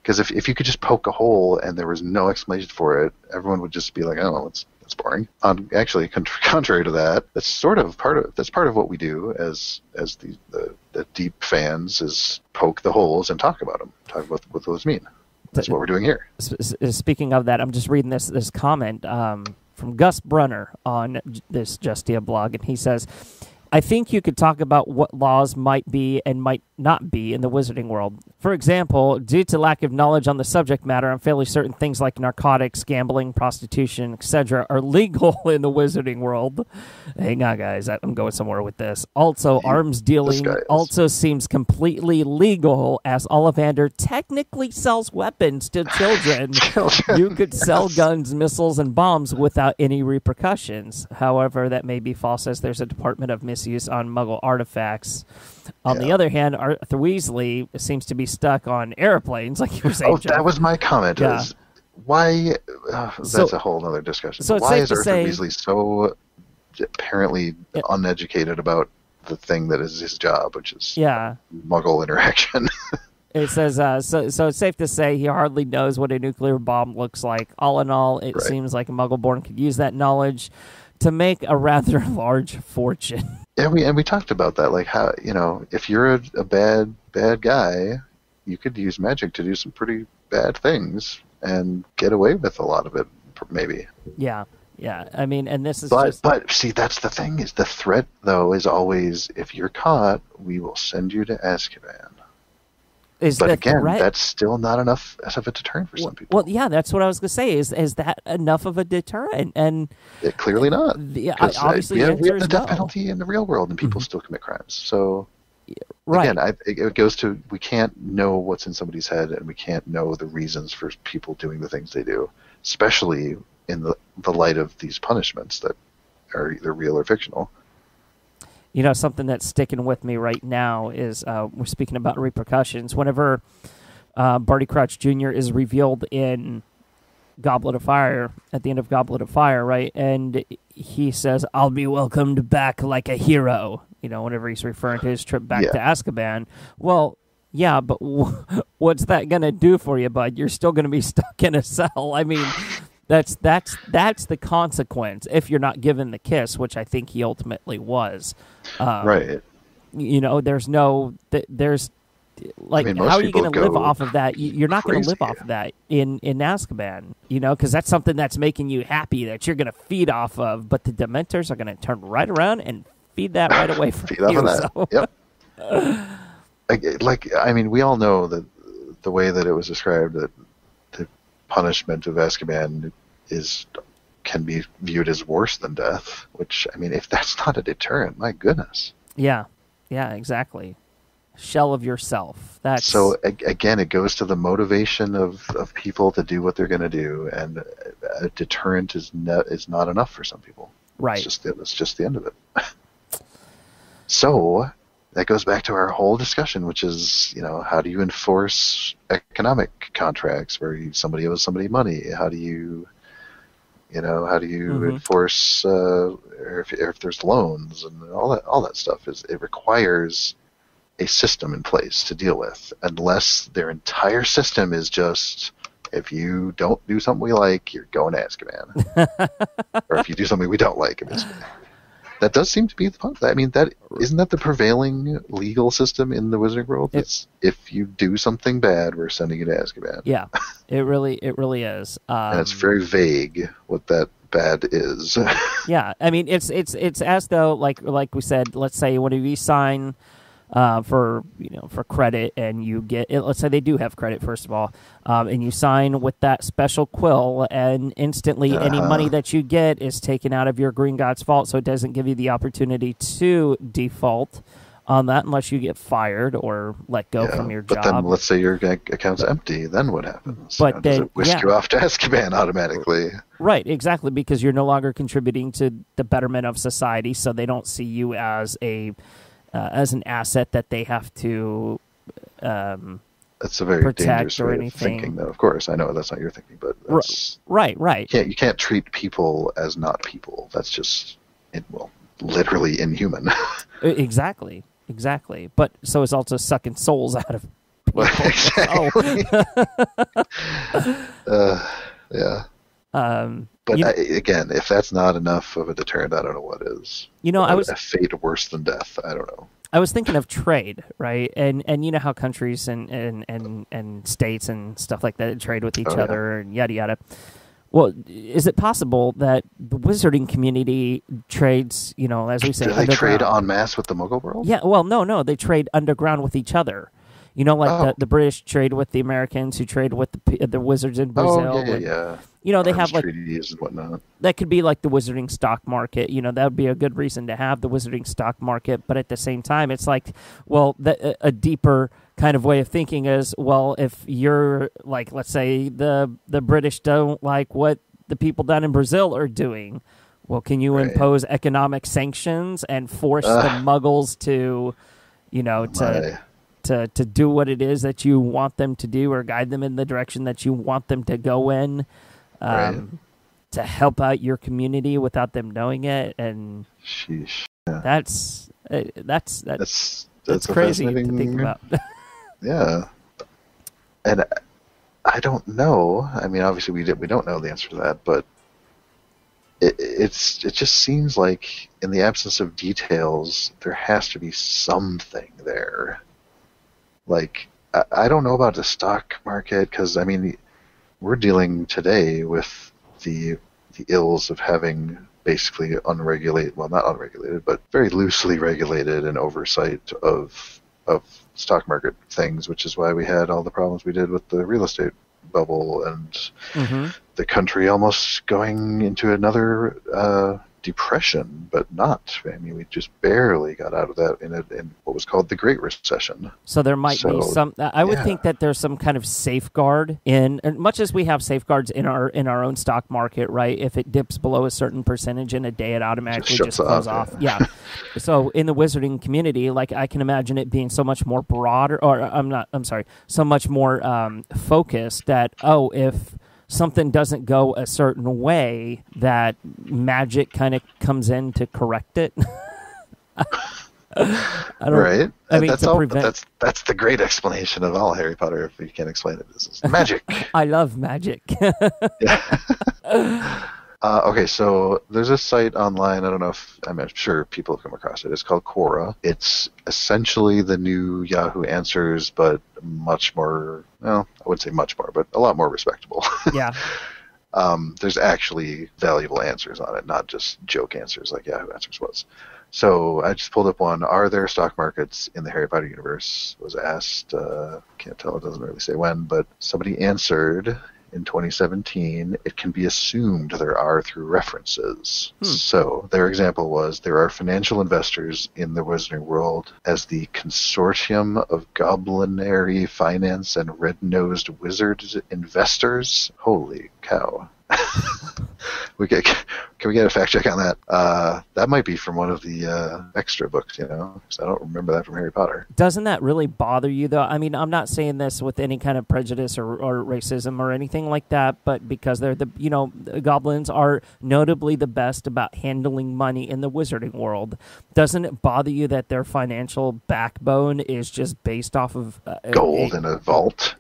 Because if you could just poke a hole and there was no explanation for it, everyone would just be like, "Oh, that's boring." Actually, contrary to that, that's part of what we do as the deep fans is poke the holes and talk about them, talk about what those mean. That's what we're doing here. Speaking of that, I'm just reading this comment from Gus Brunner on this Justia blog, and he says, I think you could talk about what laws might be and might not be in the wizarding world. For example, due to lack of knowledge on the subject matter, I'm fairly certain things like narcotics, gambling, prostitution, etc. are legal in the wizarding world. Hang on, guys. I'm going somewhere with this. Also, arms dealing also seems completely legal as Ollivander technically sells weapons to children. You could sell guns, missiles, and bombs without any repercussions. However, that may be false as there's a Department of Misuse on Muggle artifacts. On the other hand, Arthur Weasley seems to be stuck on airplanes, like you were saying. Jeff. That was my comment. Yeah. Why? That's a whole other discussion. So why is Arthur Weasley so apparently uneducated about the thing that is his job, which is Muggle interaction? It says, so it's safe to say he hardly knows what a nuclear bomb looks like. All in all, it seems like a Muggle-born could use that knowledge to make a rather large fortune. Yeah, we talked about that, like how, if you're a bad guy, you could use magic to do some pretty bad things and get away with a lot of it, maybe. Yeah. I mean, and this is But see, that's the thing, is the threat, though, is always, if you're caught, we will send you to Azkaban. But again, that's still not enough of a deterrent for some people. Well, yeah, that's what I was going to say. Is that enough of a deterrent? And clearly not. Obviously, we have the death penalty in the real world, and people still commit crimes. So, again, it goes to, we can't know what's in somebody's head, and we can't know the reasons for people doing the things they do, especially in the light of these punishments that are either real or fictional. Something that's sticking with me right now is we're speaking about repercussions. Whenever Barty Crouch Jr. is revealed in Goblet of Fire, at the end of Goblet of Fire, right? And he says, "I'll be welcomed back like a hero," whenever he's referring to his trip back to Azkaban. Well, yeah, but what's that going to do for you, bud? You're still going to be stuck in a cell. I mean, that's the consequence if you're not given the kiss, which I think he ultimately was. Right. There's like, how are you going to live off of that? You're not going to live off of that in Azkaban, because that's something that's making you happy that you're going to feed off of. But the Dementors are going to turn right around and feed that right away from feed you. Off of that. Yep. We all know that the way that it was described, that the punishment of Azkaban can be viewed as worse than death. Which, if that's not a deterrent, my goodness. Yeah, exactly. Shell of yourself. So again, it goes to the motivation of people to do what they're going to do, and a deterrent is not enough for some people. Right. It's just the end of it. So that goes back to our whole discussion, which is, how do you enforce economic contracts where somebody owes somebody money? How do you enforce or if there's loans and all that stuff? It requires a system in place to deal with, unless their entire system is just, if you don't do something we like, you're going to Azkaban. Or if you do something we don't like, basically. That does seem to be the point. Isn't that the prevailing legal system in the Wizarding world? It's if you do something bad, we're sending you to Azkaban. Yeah, it really is. And it's very vague what that bad is. Yeah, it's as though, like we said, let's say when you sign for credit, and you get it, let's say they do have credit, first of all, and you sign with that special quill, and instantly any money that you get is taken out of your Green God's vault, so it doesn't give you the opportunity to default on that unless you get fired or let go from your job. But then let's say your account's empty, then what happens? But does it whisk you off to Azkaban automatically? Right, exactly, because you're no longer contributing to the betterment of society, so they don't see you as an asset that they have to that's a very dangerous way of thinking, though. Of course, I know that's not your thinking, but that's, right. You can't treat people as not people. That's just literally inhuman. Exactly. But so it's also sucking souls out of people. Exactly. Yeah. But again, if that's not enough of a deterrent, I don't know what is. A fate worse than death. I don't know. I was thinking of trade, right? And how countries and states and stuff like that trade with each other and yada yada. Well, is it possible that the wizarding community trades, as we say, do they trade en masse with the Muggle world? Yeah, well, no, they trade underground with each other. The British trade with the Americans, who trade with the wizards in Brazil. Oh, yeah. They have treaties and whatnot. That could be like the wizarding stock market. That would be a good reason to have the wizarding stock market. But at the same time, it's like, well, a deeper kind of way of thinking is, well, if you're like, let's say the British don't like what the people down in Brazil are doing, well, can you impose economic sanctions and force the Muggles to, to do what it is that you want them to do, or guide them in the direction that you want them to go in, to help out your community without them knowing it? And sheesh. That's crazy to think about. Yeah, and I don't know. Obviously we don't know the answer to that, but it just seems like, in the absence of details, there has to be something there. Like, I don't know about the stock market, because we're dealing today with the ills of having basically not unregulated, but very loosely regulated and oversight of stock market things, which is why we had all the problems we did with the real estate bubble and the country almost going into another depression, but not. We just barely got out of that in what was called the Great Recession. So there might be some. I would think that there's some kind of safeguard in, much as we have safeguards in our own stock market, right? If it dips below a certain percentage in a day, it automatically just goes off. Yeah. So in the wizarding community, like, I can imagine it being so much more broader, so much more focused that, if something doesn't go a certain way, that magic kind of comes in to correct it. Right. I mean, that's all. That's the great explanation of all Harry Potter. If you can't explain it, it's magic. I love magic. Yeah. Okay, so there's a site online. I don't know if I'm sure people have come across it. It's called Quora. It's essentially the new Yahoo Answers, but much more. Well, I wouldn't say much more, but a lot more respectable. Yeah. There's actually valuable answers on it, not just joke answers like Yahoo Answers was. So I just pulled up one. Are there stock markets in the Harry Potter universe? Was asked. Can't tell. It doesn't really say when, but somebody answered in 2017. It can be assumed there are through references. So their example was, there are financial investors in the wizarding world as the Consortium of Goblinary Finance and Red-Nosed Wizards Investors. Holy cow. Can we get a fact check on that? That might be from one of the extra books, because I don't remember that from Harry Potter. Doesn't that really bother you, though? I mean, I'm not saying this with any kind of prejudice or racism or anything like that, but because they're the goblins are notably the best about handling money in the wizarding world. Doesn't it bother you that their financial backbone is just based off of gold in a vault?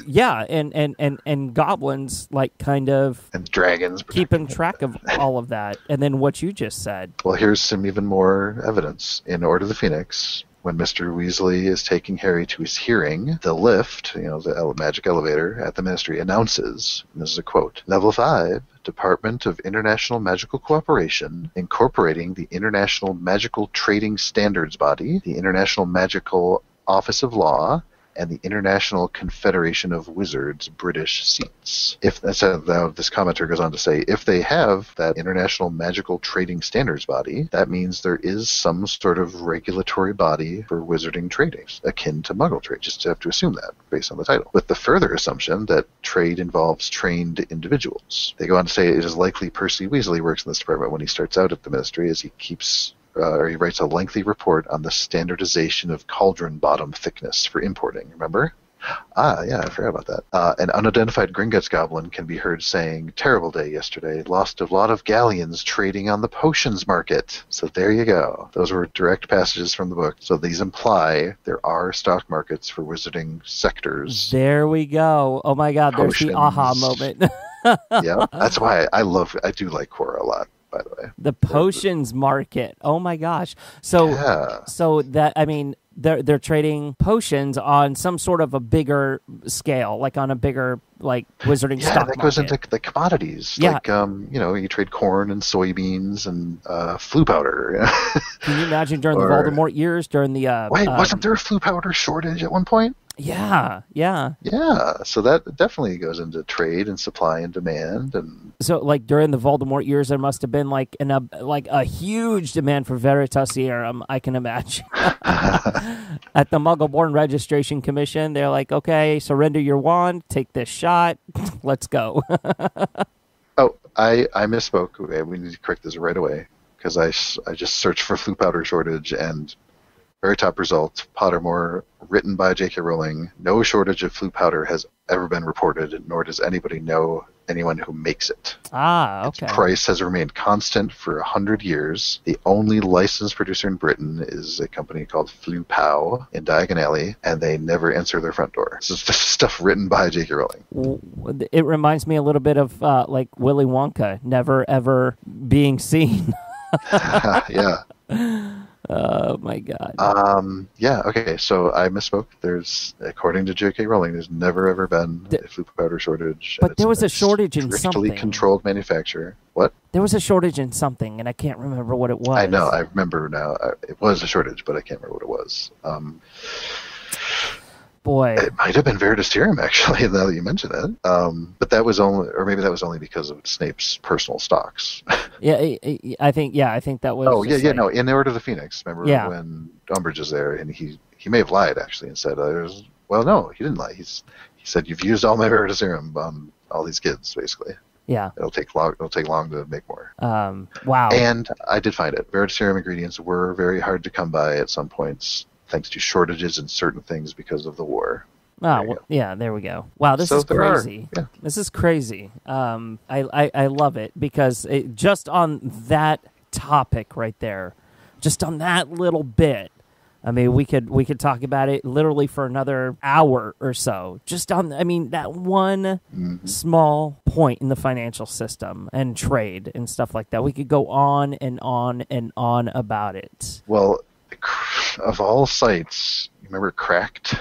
Yeah, and goblins kind of and dragons keeping track of all of that. And then what you just said. Well, here's some even more evidence. In Order of the Phoenix, when Mr. Weasley is taking Harry to his hearing, the lift, the magic elevator at the Ministry, announces, and this is a quote, "Level 5, Department of International Magical Cooperation, incorporating the International Magical Trading Standards Body, the International Magical Office of Law, and the International Confederation of Wizards British seats." If that's now, this commenter goes on to say, if they have that International Magical Trading Standards Body, that means there is some sort of regulatory body for wizarding trading, akin to Muggle trade. Just have to assume that based on the title, with the further assumption that trade involves trained individuals. They go on to say it is likely Percy Weasley works in this department when he starts out at the Ministry, as he he writes a lengthy report on the standardization of cauldron bottom thickness for importing. Remember? Yeah, I forgot about that. An unidentified Gringotts goblin can be heard saying, "Terrible day yesterday. Lost a lot of galleons trading on the potions market." So there you go. Those were direct passages from the book. So these imply there are stock markets for wizarding sectors. There we go. Oh my God, there's the aha moment. Yeah, that's why I do like Quora a lot. By the way, the potions market. Oh my gosh! So that, I mean, they're trading potions on some sort of a bigger scale, like on a bigger wizarding stock market. Yeah, that goes into the commodities. Yeah. You trade corn and soybeans and flu powder. Can you imagine during the Voldemort years, during the wait, wasn't there a flu powder shortage at one point? Yeah. So that definitely goes into trade and supply and demand, and so during the Voldemort years, there must have been a huge demand for Veritasium. I can imagine. At the Muggle-born Registration Commission, they're like, "Okay, surrender your wand, take this shot, let's go." Oh, I misspoke. We need to correct this right away, because I just searched for flu powder shortage, and very top result, Pottermore, written by J.K. Rowling. No shortage of flu powder has ever been reported, nor does anybody know anyone who makes it. Ah, okay. Its price has remained constant for 100 years. The only licensed producer in Britain is a company called Flu Pow in Diagon Alley, and they never answer their front door. This is stuff written by J.K. Rowling. It reminds me a little bit of Willy Wonka, never ever being seen. Yeah. Oh my God. Yeah. Okay. So I misspoke. According to J.K. Rowling, there's never ever been a flu powder shortage. But there was a shortage in something. Strictly controlled manufacturer. What? There was a shortage in something, and I can't remember what it was. I know. I remember now. It was a shortage, but I can't remember what it was. Boy, it might have been Veritasium, actually, now that you mention it. But that was only because of Snape's personal stocks. Yeah, I think that was. Oh, yeah, no. In the Order of the Phoenix, remember when Umbridge is there, and he may have lied actually and said, "Well, no, he didn't lie. He said you've used all my Veritasium on all these kids, basically." Yeah, it'll take long to make more. Wow. And I did find it. Veritasium ingredients were very hard to come by at some points, thanks to shortages in certain things because of the war. Yeah, there we go. Wow, this is crazy. Yeah. This is crazy. I love it because just on that topic right there, just on that little bit, I mean, we could talk about it literally for another hour or so. Just on, I mean, that one small point in the financial system and trade and stuff like that. We could go on and on and on about it. Well, of all sites, you remember Cracked?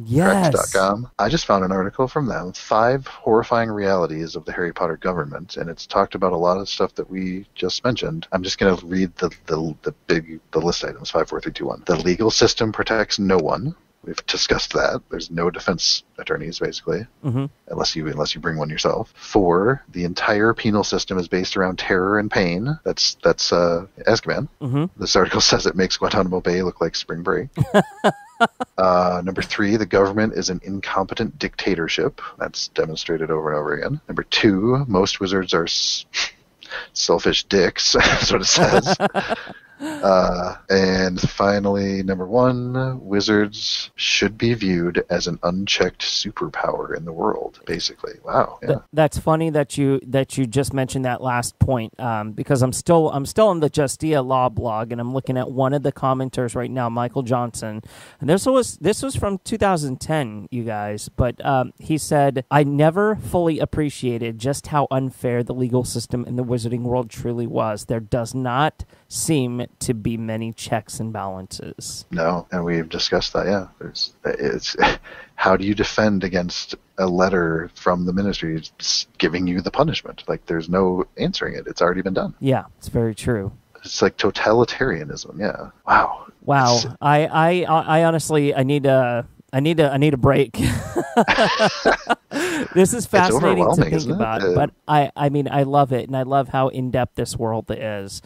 Yes. Cracked.com. I just found an article from them, 5 horrifying realities of the Harry Potter government, and it's talked about a lot of stuff that we just mentioned. I'm just going to read the list items, 5, 4, 3, 2, 1. The legal system protects no one. We've discussed that. There's no defense attorneys, basically, unless you bring one yourself. 4, the entire penal system is based around terror and pain. That's Azkaban. This article says it makes Guantanamo Bay look like spring break. Number 3, the government is an incompetent dictatorship. That's demonstrated over and over again. Number 2, most wizards are selfish dicks. That's what it says. And finally, number 1, wizards should be viewed as an unchecked superpower in the world. Basically, wow. Yeah. That's funny that you just mentioned that last point because I'm still on the Justia Law blog and I'm looking at one of the commenters right now, Michael Johnson, and this was from 2010, you guys, but he said, "I never fully appreciated just how unfair the legal system in the wizarding world truly was. There does not seem to be many checks and balances." No, and we've discussed that. Yeah, it's how do you defend against a letter from the ministry giving you the punishment? Like, there's no answering it. It's already been done. Yeah, it's very true. It's like totalitarianism. Yeah. Wow. I honestly I need a break. This is fascinating to think about, but I mean I love it, and I love how in depth this world is.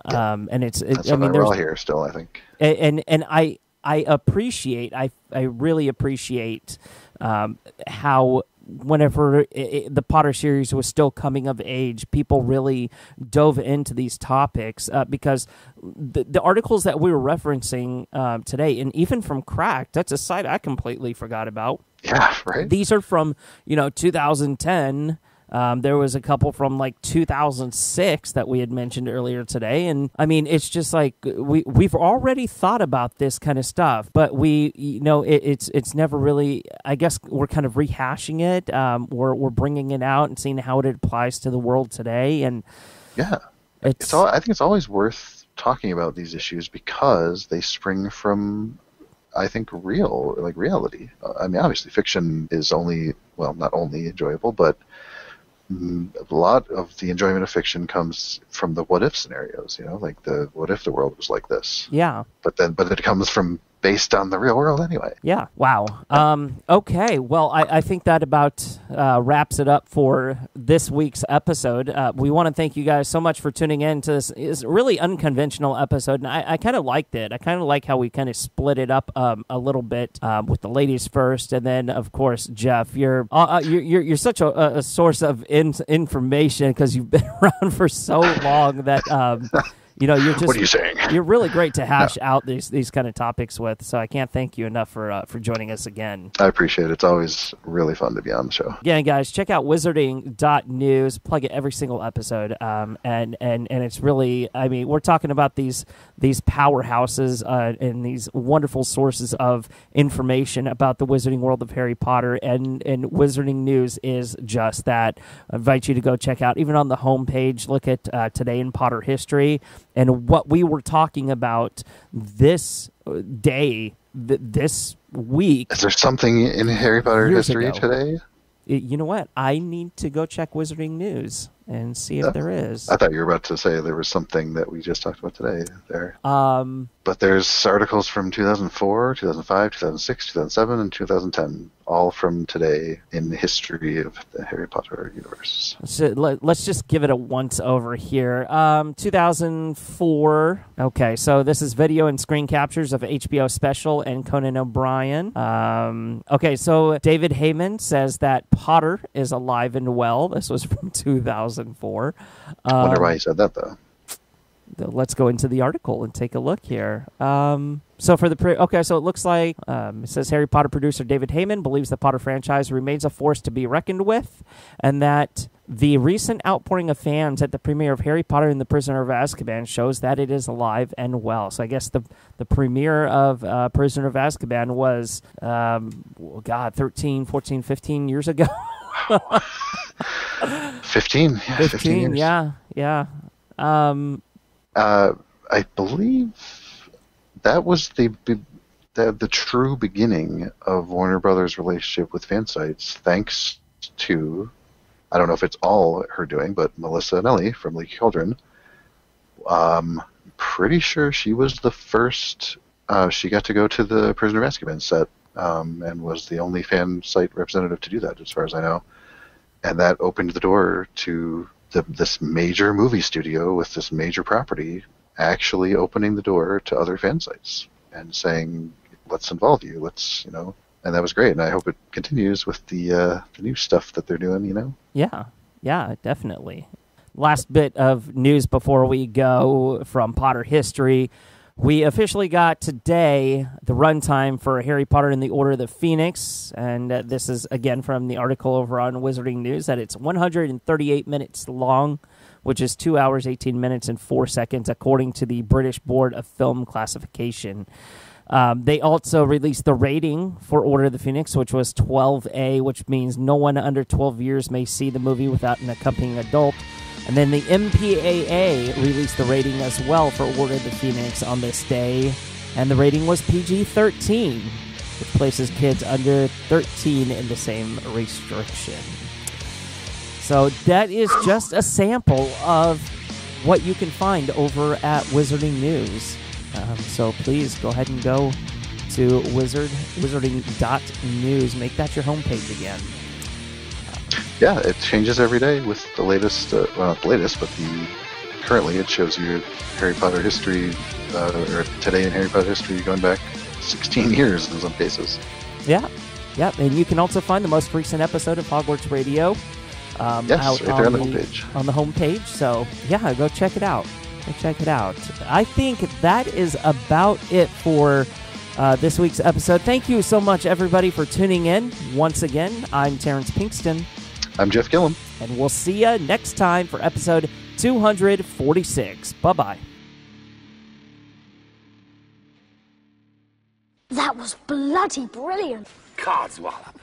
And it's I mean, we're all here still, I think. And I appreciate, I really appreciate how whenever the Potter series was still coming of age, people really dove into these topics because the articles that we were referencing today, and even from Cracked, that's a site I completely forgot about. Yeah, right. These are from 2010. There was a couple from like 2006 that we had mentioned earlier today, and I mean, it's just like we've already thought about this kind of stuff, but it's never really. I guess we're kind of rehashing it. We're bringing it out and seeing how it applies to the world today, and yeah, I think it's always worth talking about these issues because they spring from, I think, reality. I mean, obviously, fiction is not only enjoyable, but a lot of the enjoyment of fiction comes from the what if scenarios, like the what if the world was like this. Yeah. But it comes from based on the real world anyway. Yeah. Wow. Okay. Well, I think that about wraps it up for this week's episode. We want to thank you guys so much for tuning in to this. It's a really unconventional episode, and I kind of liked it. I kind of like how we kind of split it up a little bit with the ladies first, and then of course Jeff, you're such a source of information because you've been around for so long that. You're just. What are you saying? You're really great to hash out these kind of topics with. So I can't thank you enough for joining us again. I appreciate it. It's always really fun to be on the show. Again, guys, check out wizarding.news. Plug it every single episode, and it's really. I mean, we're talking about these powerhouses and these wonderful sources of information about the wizarding world of Harry Potter, and Wizarding News is just that. I invite you to go check out, even on the homepage, look at Today in Potter History. And what we were talking about this day, this week. Is there something in Harry Potter history today? You know what? I need to go check Wizarding News and see if there is. I thought you were about to say there was something that we just talked about today there. But there's articles from 2004, 2005, 2006, 2007, and 2010, all from today in the history of the Harry Potter universe. Let's just give it a once over here. 2004. Okay, so this is video and screen captures of HBO special and Conan O'Brien. Okay, so David Heyman says that Potter is alive and well. This was from 2004. I wonder why he said that, though. let's go into the article and take a look here. So for the so it looks like it says Harry Potter producer David Heyman believes the Potter franchise remains a force to be reckoned with, and that the recent outpouring of fans at the premiere of Harry Potter and the Prisoner of Azkaban shows that it is alive and well. So I guess the premiere of Prisoner of Azkaban was 13, 14, 15 years ago. 15 years. Yeah. I believe that was the true beginning of Warner Brothers' relationship with fan sites, thanks to, I don't know if it's all her doing, but Melissa Anelli from Leaky Cauldron. Pretty sure she was the first. She got to go to the Prisoner of Azkaban set and was the only fan site representative to do that, as far as I know. And that opened the door to this major movie studio with this major property actually opening the door to other fan sites and saying, let's involve you, and that was great. And I hope it continues with the new stuff that they're doing, Yeah, definitely. Last bit of news before we go from Potter history. We officially got today the runtime for Harry Potter and the Order of the Phoenix, and this is, again, from the article over on Wizarding News, that it's 138 minutes long, which is 2 hours, 18 minutes, and 4 seconds, according to the British Board of Film Classification. They also released the rating for Order of the Phoenix, which was 12A, which means no one under 12 years may see the movie without an accompanying adult. And then the MPAA released the rating as well for Order of the Phoenix on this day, and the rating was PG-13, which places kids under 13 in the same restriction. So that is just a sample of what you can find over at Wizarding News. So please go ahead and go to wizarding.news. Make that your homepage again. Yeah, it changes every day with the latest, well, not the latest, but currently it shows you Harry Potter history, or today in Harry Potter history going back 16 years in some cases. Yeah, and you can also find the most recent episode of Hogwarts Radio yes, right there on the homepage. On the homepage, so yeah, go check it out. I think that is about it for this week's episode. Thank you so much, everybody, for tuning in. Once again, I'm Terrence Pinkston. I'm Jeff Gillum. And we'll see you next time for episode 246. Bye-bye. That was bloody brilliant. Codswallop.